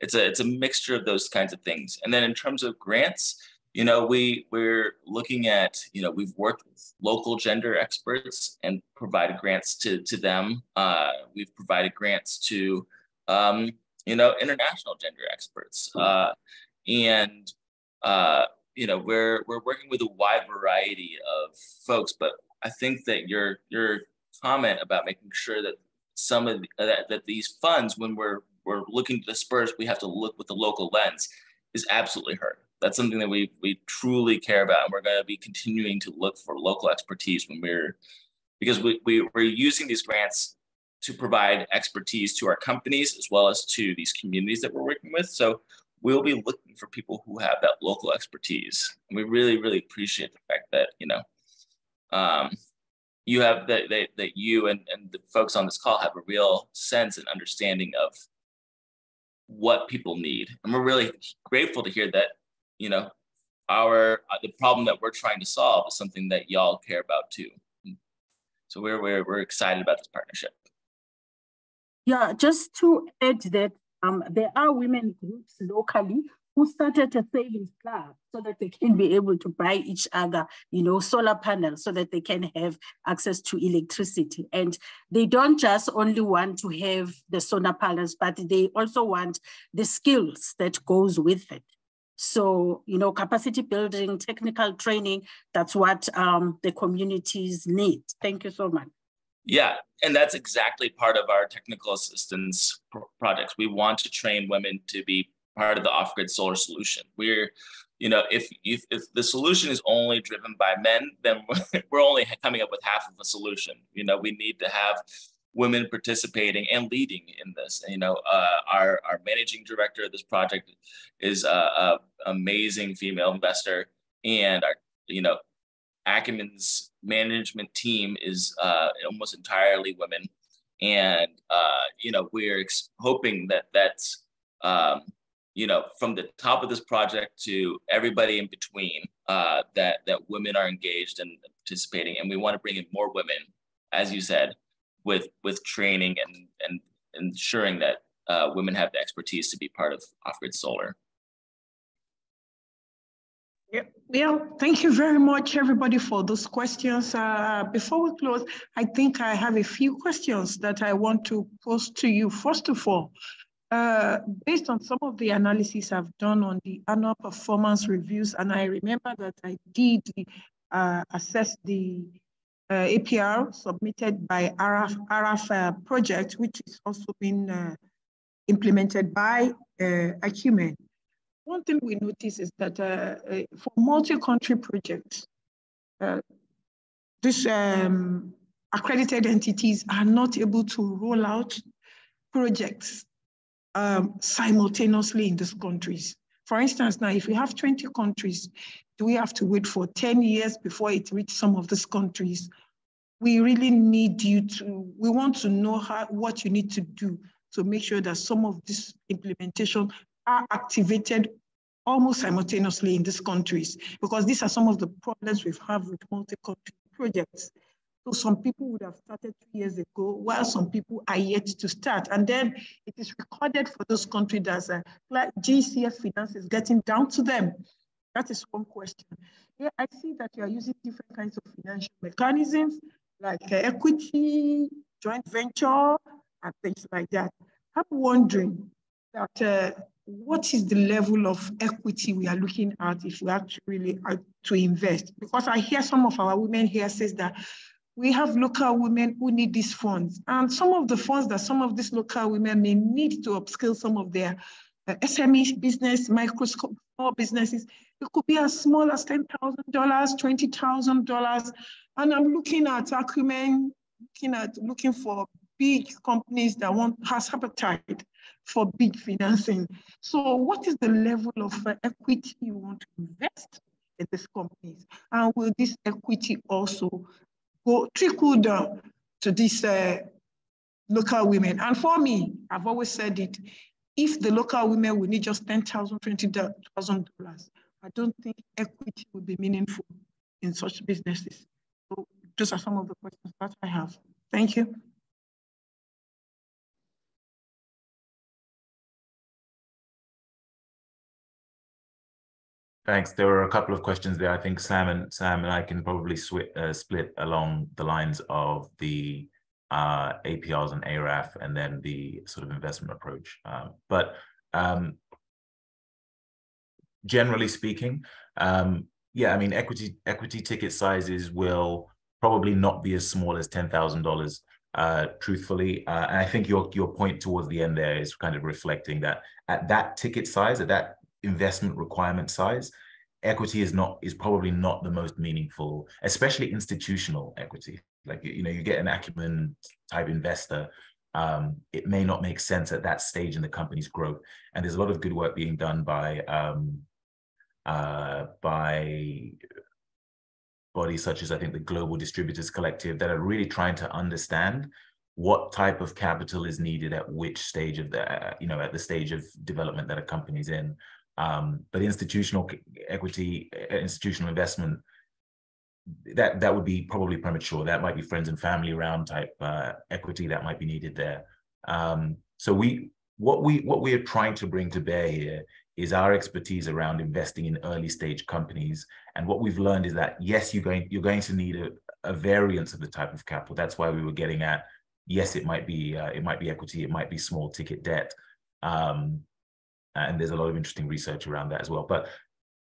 B: it's a mixture of those kinds of things. And then in terms of grants, we're looking at, we've worked with local gender experts and provided grants to them. We've provided grants to, international gender experts. We're working with a wide variety of folks, but I think that your comment about making sure that some of that these funds, when we're looking to disperse, we have to look with the local lens, is absolutely heard. That's something that we truly care about, and we're going to be continuing to look for local expertise because we're using these grants to provide expertise to our companies as well as to these communities that we're working with. So we'll be looking for people who have that local expertise. And we really, really appreciate the fact that, you have that you and the folks on this call have a real sense and understanding of what people need. And we're really grateful to hear that, you know, the problem that we're trying to solve is something that y'all care about too. So we're excited about this partnership.
I: Yeah, just to add that there are women groups locally who started a savings club so that they can be able to buy each other, you know, solar panels so that they can have access to electricity. And they don't just only want to have the solar panels, but they also want the skills that goes with it. So, you know, capacity building, technical training, that's what the communities need. Thank you so much.
B: Yeah, and that's exactly part of our technical assistance projects. We want to train women to be part of the off-grid solar solution. We're, you know, if the solution is only driven by men, then we're only coming up with half of the solution. You know, we need to have women participating and leading in this. You know, our managing director of this project is a amazing female investor, and our, you know, Acumen's management team is almost entirely women, and you know, we're hoping that that's you know, from the top of this project to everybody in between, that women are engaged and participating, and we want to bring in more women, as you said, with training and ensuring that women have the expertise to be part of off-grid solar.
A: Yeah, thank you very much, everybody, for those questions. Before we close, I think I have a few questions that I want to pose to you. First of all, based on some of the analysis I've done on the annual performance reviews, and I remember that I did assess the APR submitted by Araf project, which is also been implemented by Acumen. One thing we notice is that for multi-country projects, these accredited entities are not able to roll out projects simultaneously in these countries. For instance, now, if we have 20 countries, do we have to wait for 10 years before it reaches some of these countries? We really need you to, we want to know what you need to do to make sure that some of this implementation are activated almost simultaneously in these countries, because these are some of the problems we've had with multi-country projects. So some people would have started 2 years ago, while some people are yet to start. And then it is recorded for those countries as GCF finance is getting down to them. That is one question. Yeah, I see that you are using different kinds of financial mechanisms, like equity, joint venture, and things like that. I'm wondering that what is the level of equity we are looking at if we actually really are to invest? Because I hear some of our women here says that we have local women who need these funds. And some of the funds that some of these local women may need to upskill some of their SME business, micro small businesses, it could be as small as $10,000, $20,000. And I'm looking at Acumen, looking for big companies that has appetite for big financing. So what is the level of equity you want to invest in these companies? And will this equity also trickle down to these local women? And for me, I've always said it, if the local women will need just $10,000, $20,000, I don't think equity would be meaningful in such businesses. So those are some of the questions that I have. Thank you.
C: Thanks. There were a couple of questions there. I think Sam and I can probably split along the lines of the APRs and ARAF and then the sort of investment approach. But generally speaking, yeah, I mean, equity ticket sizes will probably not be as small as $10,000, truthfully. And I think your point towards the end there is kind of reflecting that at that ticket size, at that investment requirement size, equity is probably not the most meaningful, especially institutional equity. Like, you know, you get an Acumen type investor, it may not make sense at that stage in the company's growth. And there's a lot of good work being done by bodies such as, I think, the Global Distributors Collective, that are really trying to understand what type of capital is needed at which stage of the, at the stage of development that a company's in. But institutional equity, institutional investment, that would be probably premature. That might be friends and family round type equity that might be needed there. So what we are trying to bring to bear here is our expertise around investing in early stage companies. And what we've learned is that, yes, you're going to need a variance of the type of capital. That's why we were getting at, yes, it might be equity, it might be small ticket debt. And there's a lot of interesting research around that as well. But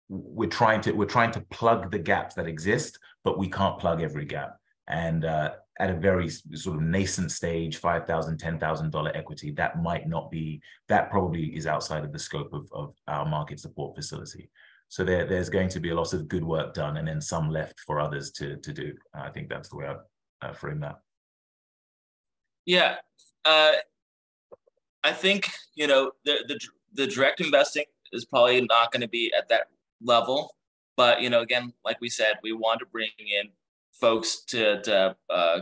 C: we're trying to plug the gaps that exist, but we can't plug every gap. And at a very sort of nascent stage, $5,000, $10,000 equity, that probably is outside of the scope of our market support facility. So there's going to be a lot of good work done, and then some left for others to do. I think that's the way I frame that.
B: Yeah, I think the direct investing is probably not going to be at that level, but again, like we said, we want to bring in folks to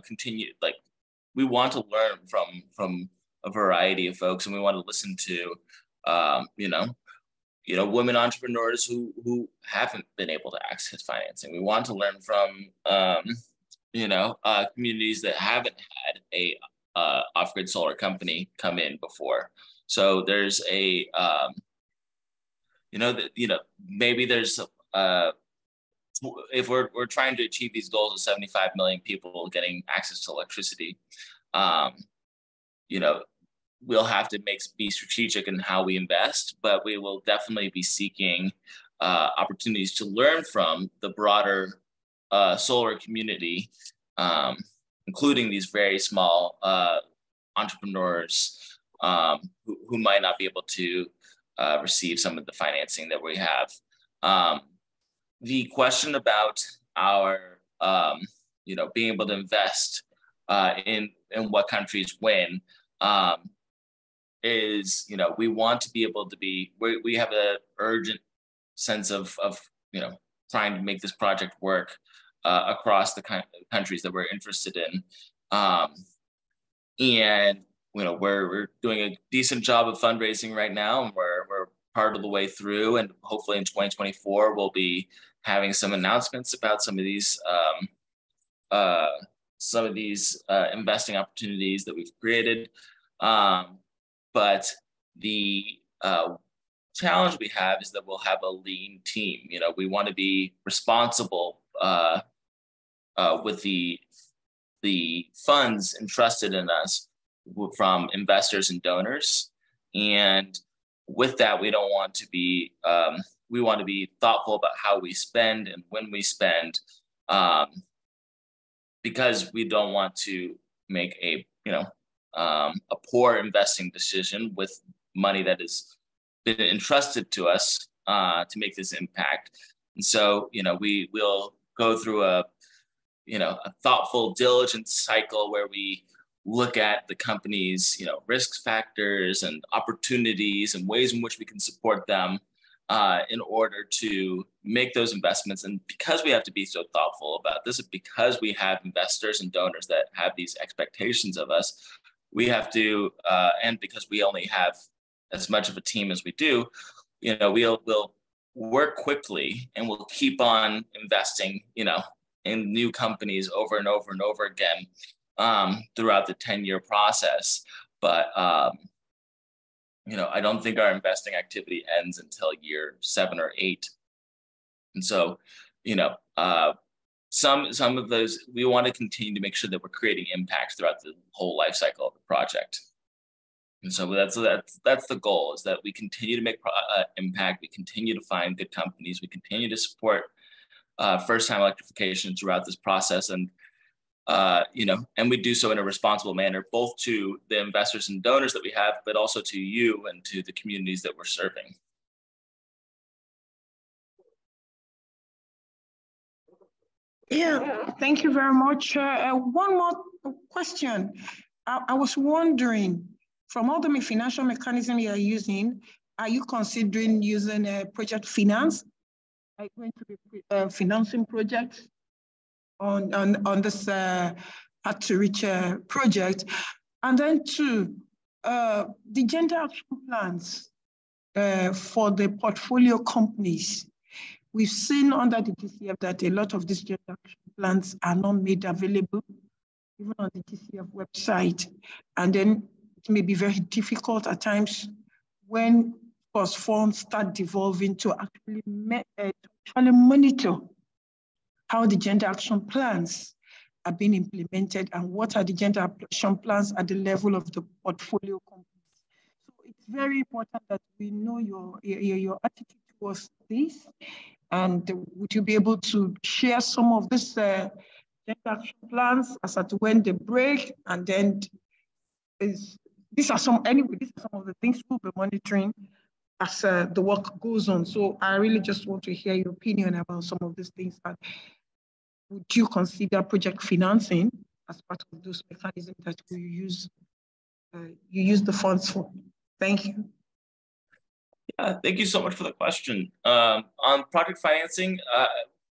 B: continue. Like, we want to learn from a variety of folks, and we want to listen to women entrepreneurs who haven't been able to access financing. We want to learn from communities that haven't had a off-grid solar company come in before. So there's a maybe there's if we're trying to achieve these goals of 75 million people getting access to electricity, we'll have to be strategic in how we invest, but we will definitely be seeking opportunities to learn from the broader solar community, including these very small entrepreneurs who might not be able to receive some of the financing that we have. The question about our, being able to invest in what countries win is, we want to be able to we have an urgent sense of trying to make this project work across the countries that we're interested in. And, we're doing a decent job of fundraising right now, and we're part of the way through, and hopefully in 2024, we'll be having some announcements about some of these investing opportunities that we've created. But the challenge we have is that we'll have a lean team. We want to be responsible with the funds entrusted in us from investors and donors. And with that, we don't want to be, we want to be thoughtful about how we spend and when we spend, because we don't want to make a poor investing decision with money that has been entrusted to us to make this impact. And so, we will go through a thoughtful diligence cycle where we look at the company's, risk factors and opportunities and ways in which we can support them in order to make those investments. And because we have to be so thoughtful about this, because we have investors and donors that have these expectations of us, we have to, and because we only have as much of a team as we do, we'll work quickly, and we'll keep on investing, in new companies over and over and over again throughout the 10-year process. But, I don't think our investing activity ends until year 7 or 8. And so, some of those, we want to continue to make sure that we're creating impact throughout the whole life cycle of the project. And so that's the goal, is that we continue to make impact. We continue to find good companies. We continue to support first-time electrification throughout this process. And, and we do so in a responsible manner, both to the investors and donors that we have, but also to you and to the communities that we're serving.
A: Yeah, thank you very much. One more question. I was wondering, from all the financial mechanism you are using, are you considering using project finance? Are you going to be financing projects? on this Hard to Reach project. And then two, the gender action plans for the portfolio companies. We've seen under the GCF that a lot of these gender action plans are not made available, even on the GCF website. And then it may be very difficult at times when funds start devolving to actually monitor how the gender action plans are being implemented and what are the gender action plans at the level of the portfolio companies. So it's very important that we know your attitude towards this. And would you be able to share some of this gender action plans as at when they break? And then these are some of the things we'll be monitoring as the work goes on. So I really just want to hear your opinion about some of these things. And would you consider project financing as part of those mechanisms that you use the funds for? Thank you.
B: Yeah, thank you so much for the question. On project financing,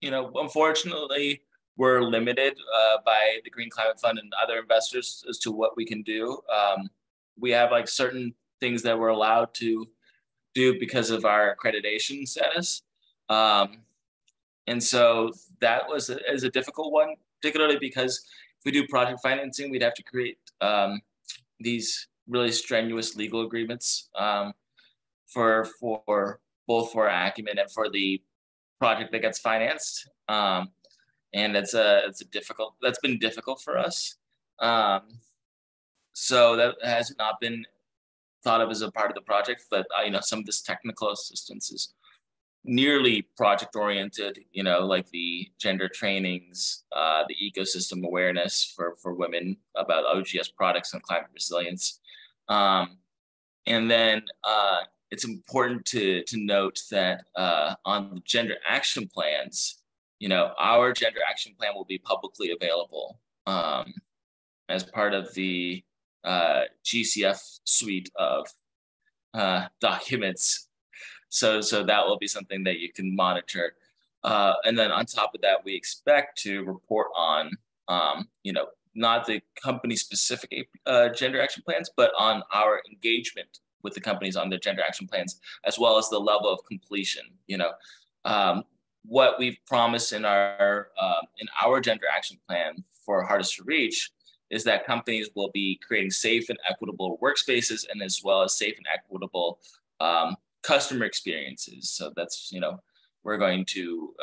B: unfortunately, we're limited by the Green Climate Fund and other investors as to what we can do. We have like certain things that we're allowed to do because of our accreditation status. And so that is a difficult one, particularly because if we do project financing, we'd have to create these really strenuous legal agreements for both for Acumen and for the project that gets financed. And that's been difficult for us. So that has not been thought of as a part of the project, but some of this technical assistance is nearly project oriented, like the gender trainings, the ecosystem awareness for women about OGS products and climate resilience. And then it's important to note that on the gender action plans, our gender action plan will be publicly available as part of the GCF suite of documents. So that will be something that you can monitor. And then on top of that, we expect to report on, not the company specific gender action plans, but on our engagement with the companies on their gender action plans, as well as the level of completion. What we've promised in our gender action plan for Hardest to Reach is that companies will be creating safe and equitable workspaces, and as well as safe and equitable customer experiences. So that's, we're going to,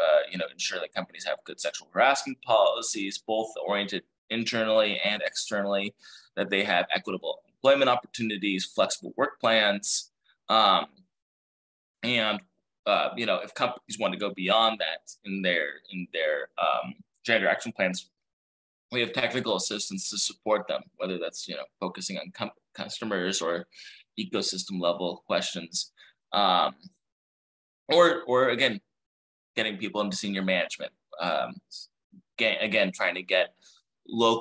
B: ensure that companies have good sexual harassment policies, both oriented internally and externally, that they have equitable employment opportunities, flexible work plans, and if companies want to go beyond that in their gender action plans, we have technical assistance to support them, whether that's focusing on customers or ecosystem level questions, or again, getting people into senior management. Again, trying to get more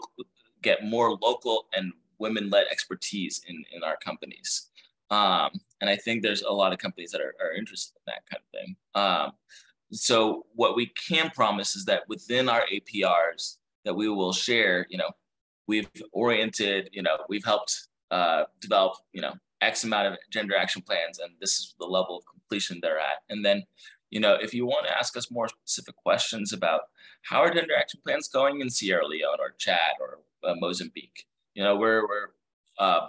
B: local and women-led expertise in our companies. And I think there's a lot of companies that are interested in that kind of thing. So what we can promise is that within our APRs that we will share, we've oriented, we've helped develop, X amount of gender action plans, and this is the level of completion they're at. And then, if you want to ask us more specific questions about how are gender action plans going in Sierra Leone or Chad or Mozambique, we're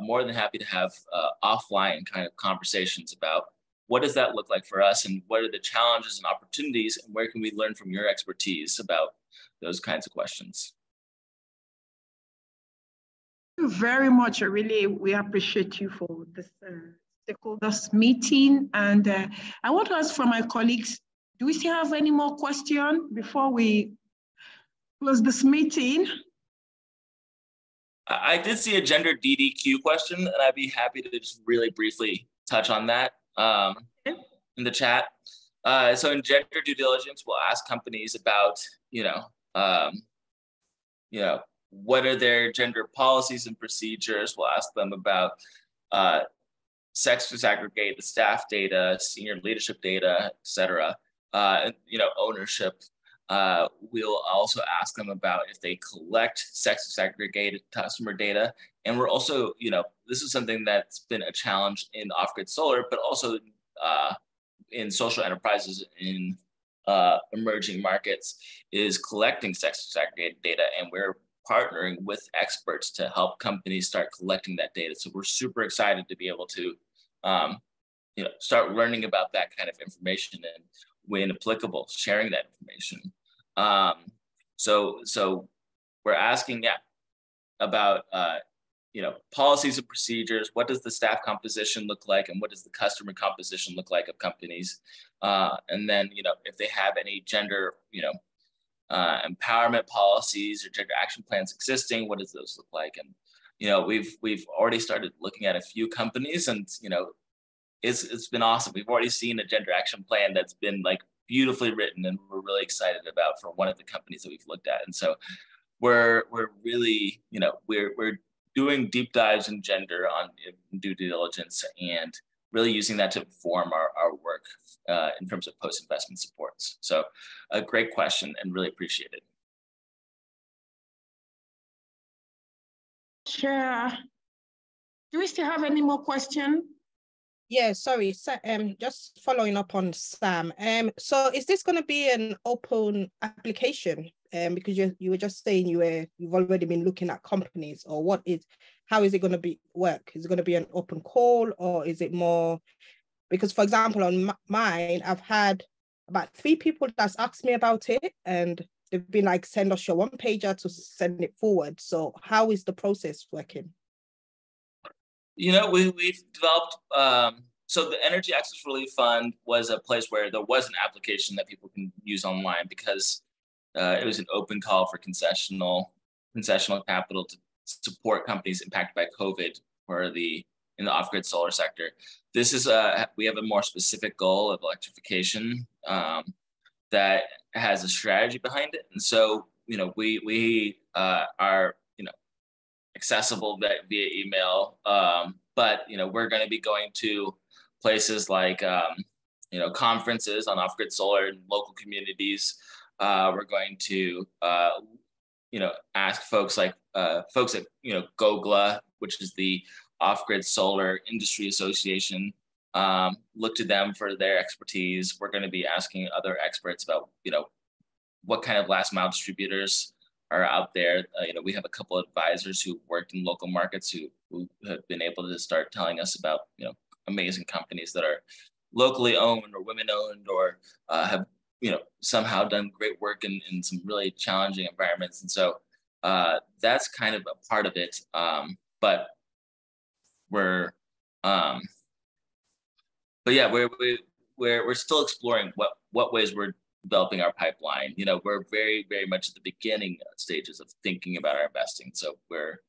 B: more than happy to have offline kind of conversations about what does that look like for us, and what are the challenges and opportunities, and where can we learn from your expertise about those kinds of questions.
A: Thank you very much. We appreciate you for this stakeholders meeting. And I want to ask from my colleagues, do we still have any more questions before we close this meeting?
B: I did see a gender DDQ question, and I'd be happy to just really briefly touch on that in the chat. So in gender due diligence, we'll ask companies about, what are their gender policies and procedures. We'll ask them about sex disaggregated staff data, senior leadership data, et cetera, ownership. we'll also ask them about if they collect sex segregated customer data. And we're also, this is something that's been a challenge in off-grid solar, but also in social enterprises in emerging markets, is collecting sex segregated data. And we're partnering with experts to help companies start collecting that data. So we're super excited to be able to start learning about that kind of information, and when applicable, sharing that information. So we're asking about policies and procedures. What does the staff composition look like, and what does the customer composition look like of companies? And then if they have any gender empowerment policies or gender action plans existing, what does those look like? And we've already started looking at a few companies, and it's been awesome. We've already seen a gender action plan that's been like beautifully written, and we're really excited about for one of the companies that we've looked at. And so we're really, we're doing deep dives in gender on due diligence, and really using that to inform our work in terms of post-investment supports. So a great question, and really appreciate it.
A: Chair, do we still have any more questions?
G: Yeah, sorry, just following up on Sam. So is this going to be an open application? Because you were just saying you've already been looking at companies, or how is it going to work? Is it going to be an open call, or is it more? Because for example, on mine, I've had about 3 people that's asked me about it, and they've been like, send us your one-pager to send it forward. So how is the process working?
B: We've developed, so the Energy Access Relief Fund was a place where there was an application that people can use online, because it was an open call for concessional capital to support companies impacted by COVID in the off-grid solar sector. This is we have a more specific goal of electrification that has a strategy behind it, and so we are accessible via email, but we're going to be going to places like conferences on off-grid solar in local communities. We're going to ask folks like folks at GOGLA, which is the Off-Grid Solar Industry Association, look to them for their expertise. We're going to be asking other experts about what kind of last mile distributors are out there. We have a couple of advisors who worked in local markets who have been able to start telling us about amazing companies that are locally owned or women owned, or have somehow done great work in some really challenging environments. And so that's kind of a part of it. But we're still exploring what ways we're developing our pipeline. We're very, very much at the beginning stages of thinking about our investing. So we're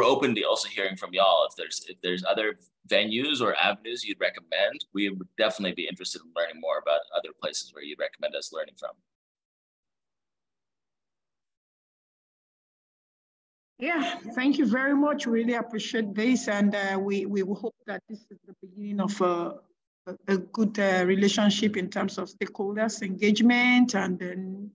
B: open to also hearing from y'all. If there's other venues or avenues you'd recommend, we would definitely be interested in learning more about other places where you'd recommend us learning from.
A: Yeah, thank you very much. Really appreciate this, and we hope that this is the beginning of a good relationship in terms of stakeholders engagement, and then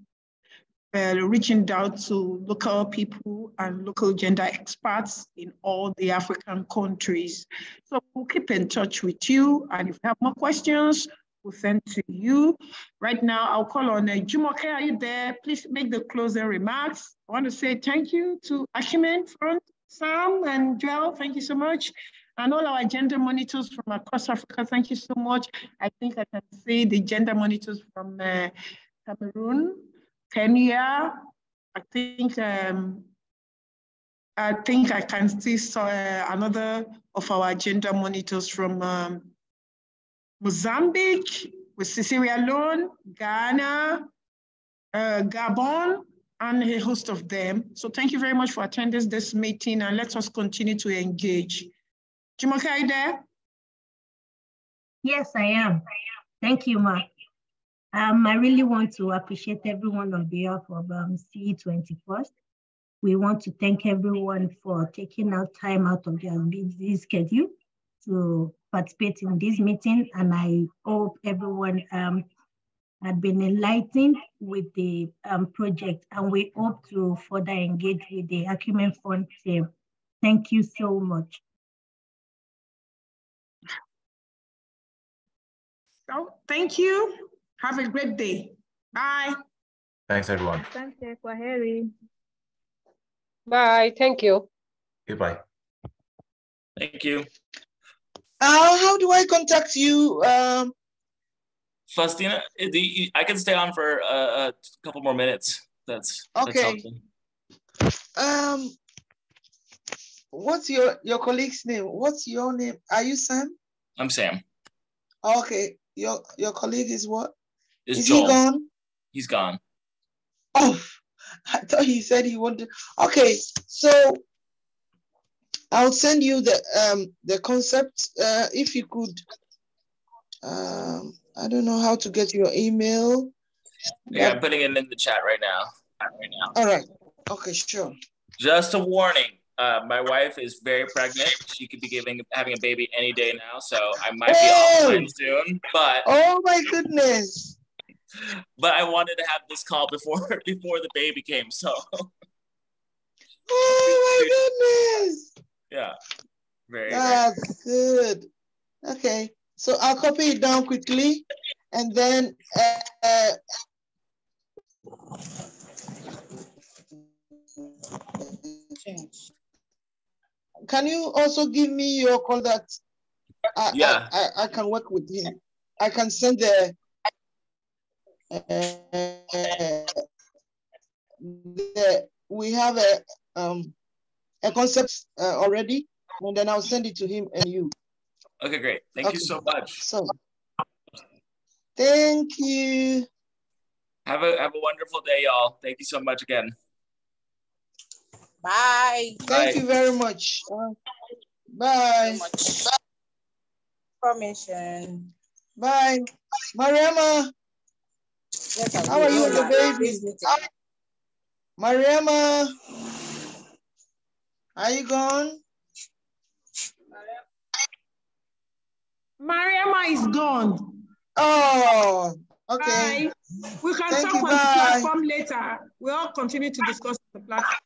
A: reaching out to local people and local gender experts in all the African countries. So we'll keep in touch with you, and if you have more questions, we'll send to you. Right now, I'll call on Jumoke. Are you there? Please make the closing remarks. I want to say thank you to Acumen Fund, Sam and Joel. Thank you so much. And all our gender monitors from across Africa, thank you so much. I think I can see the gender monitors from Cameroon, Kenya. I think I can see another of our gender monitors from Mozambique, with Sierra Leone, Ghana, Gabon, and a host of them. So thank you very much for attending this meeting, and let us continue to engage. Jumoke, are you there?
E: Yes, I am. Thank you, Ma. I really want to appreciate everyone on behalf of CE21st. We want to thank everyone for taking out time out of their busy schedule to participate in this meeting, and I hope everyone have been enlightened with the project, and we hope to further engage with the Acumen Fund team. Thank you so much.
A: So, thank you. Have a great day. Bye.
C: Thanks, everyone.
J: Asante, kwaheri.
H: Bye. Thank you.
C: Goodbye.
B: Thank you.
K: How do I contact you?
B: Faustina, I can stay on for a couple more minutes. That's
K: okay. What's your colleague's name? What's your name? Are you Sam?
B: I'm Sam.
K: Okay. Your colleague is what?
B: Is
K: Joel. He gone?
B: He's gone.
K: Oh, I thought he said he wanted. Okay, so I'll send you the concept. If you could, I don't know how to get your email.
B: Yeah, I'm putting it in the chat right now.
K: All right. Okay, sure.
B: Just a warning. My wife is very pregnant. She could be having a baby any day now, so I might be offline soon. But
K: oh my goodness!
B: But I wanted to have this call before the baby came. So.
K: Oh my goodness!
B: Yeah.
K: That's good. Okay, so I'll copy it down quickly, and then. Can you also give me your call that I can work with him? I can send we have a concept already, and then I'll send it to him and you.
B: Okay, great. Thank you so much.
K: So, thank you.
B: Have a wonderful day, y'all. Thank you so much again.
L: Bye.
K: Thank you very much. Bye.
L: Permission.
K: Bye. Mariama. How are you and the baby? Mariama. Are you gone?
A: Mariama is gone.
K: Oh, okay.
A: Bye. We can talk on the platform later. We'll all continue to discuss the platform.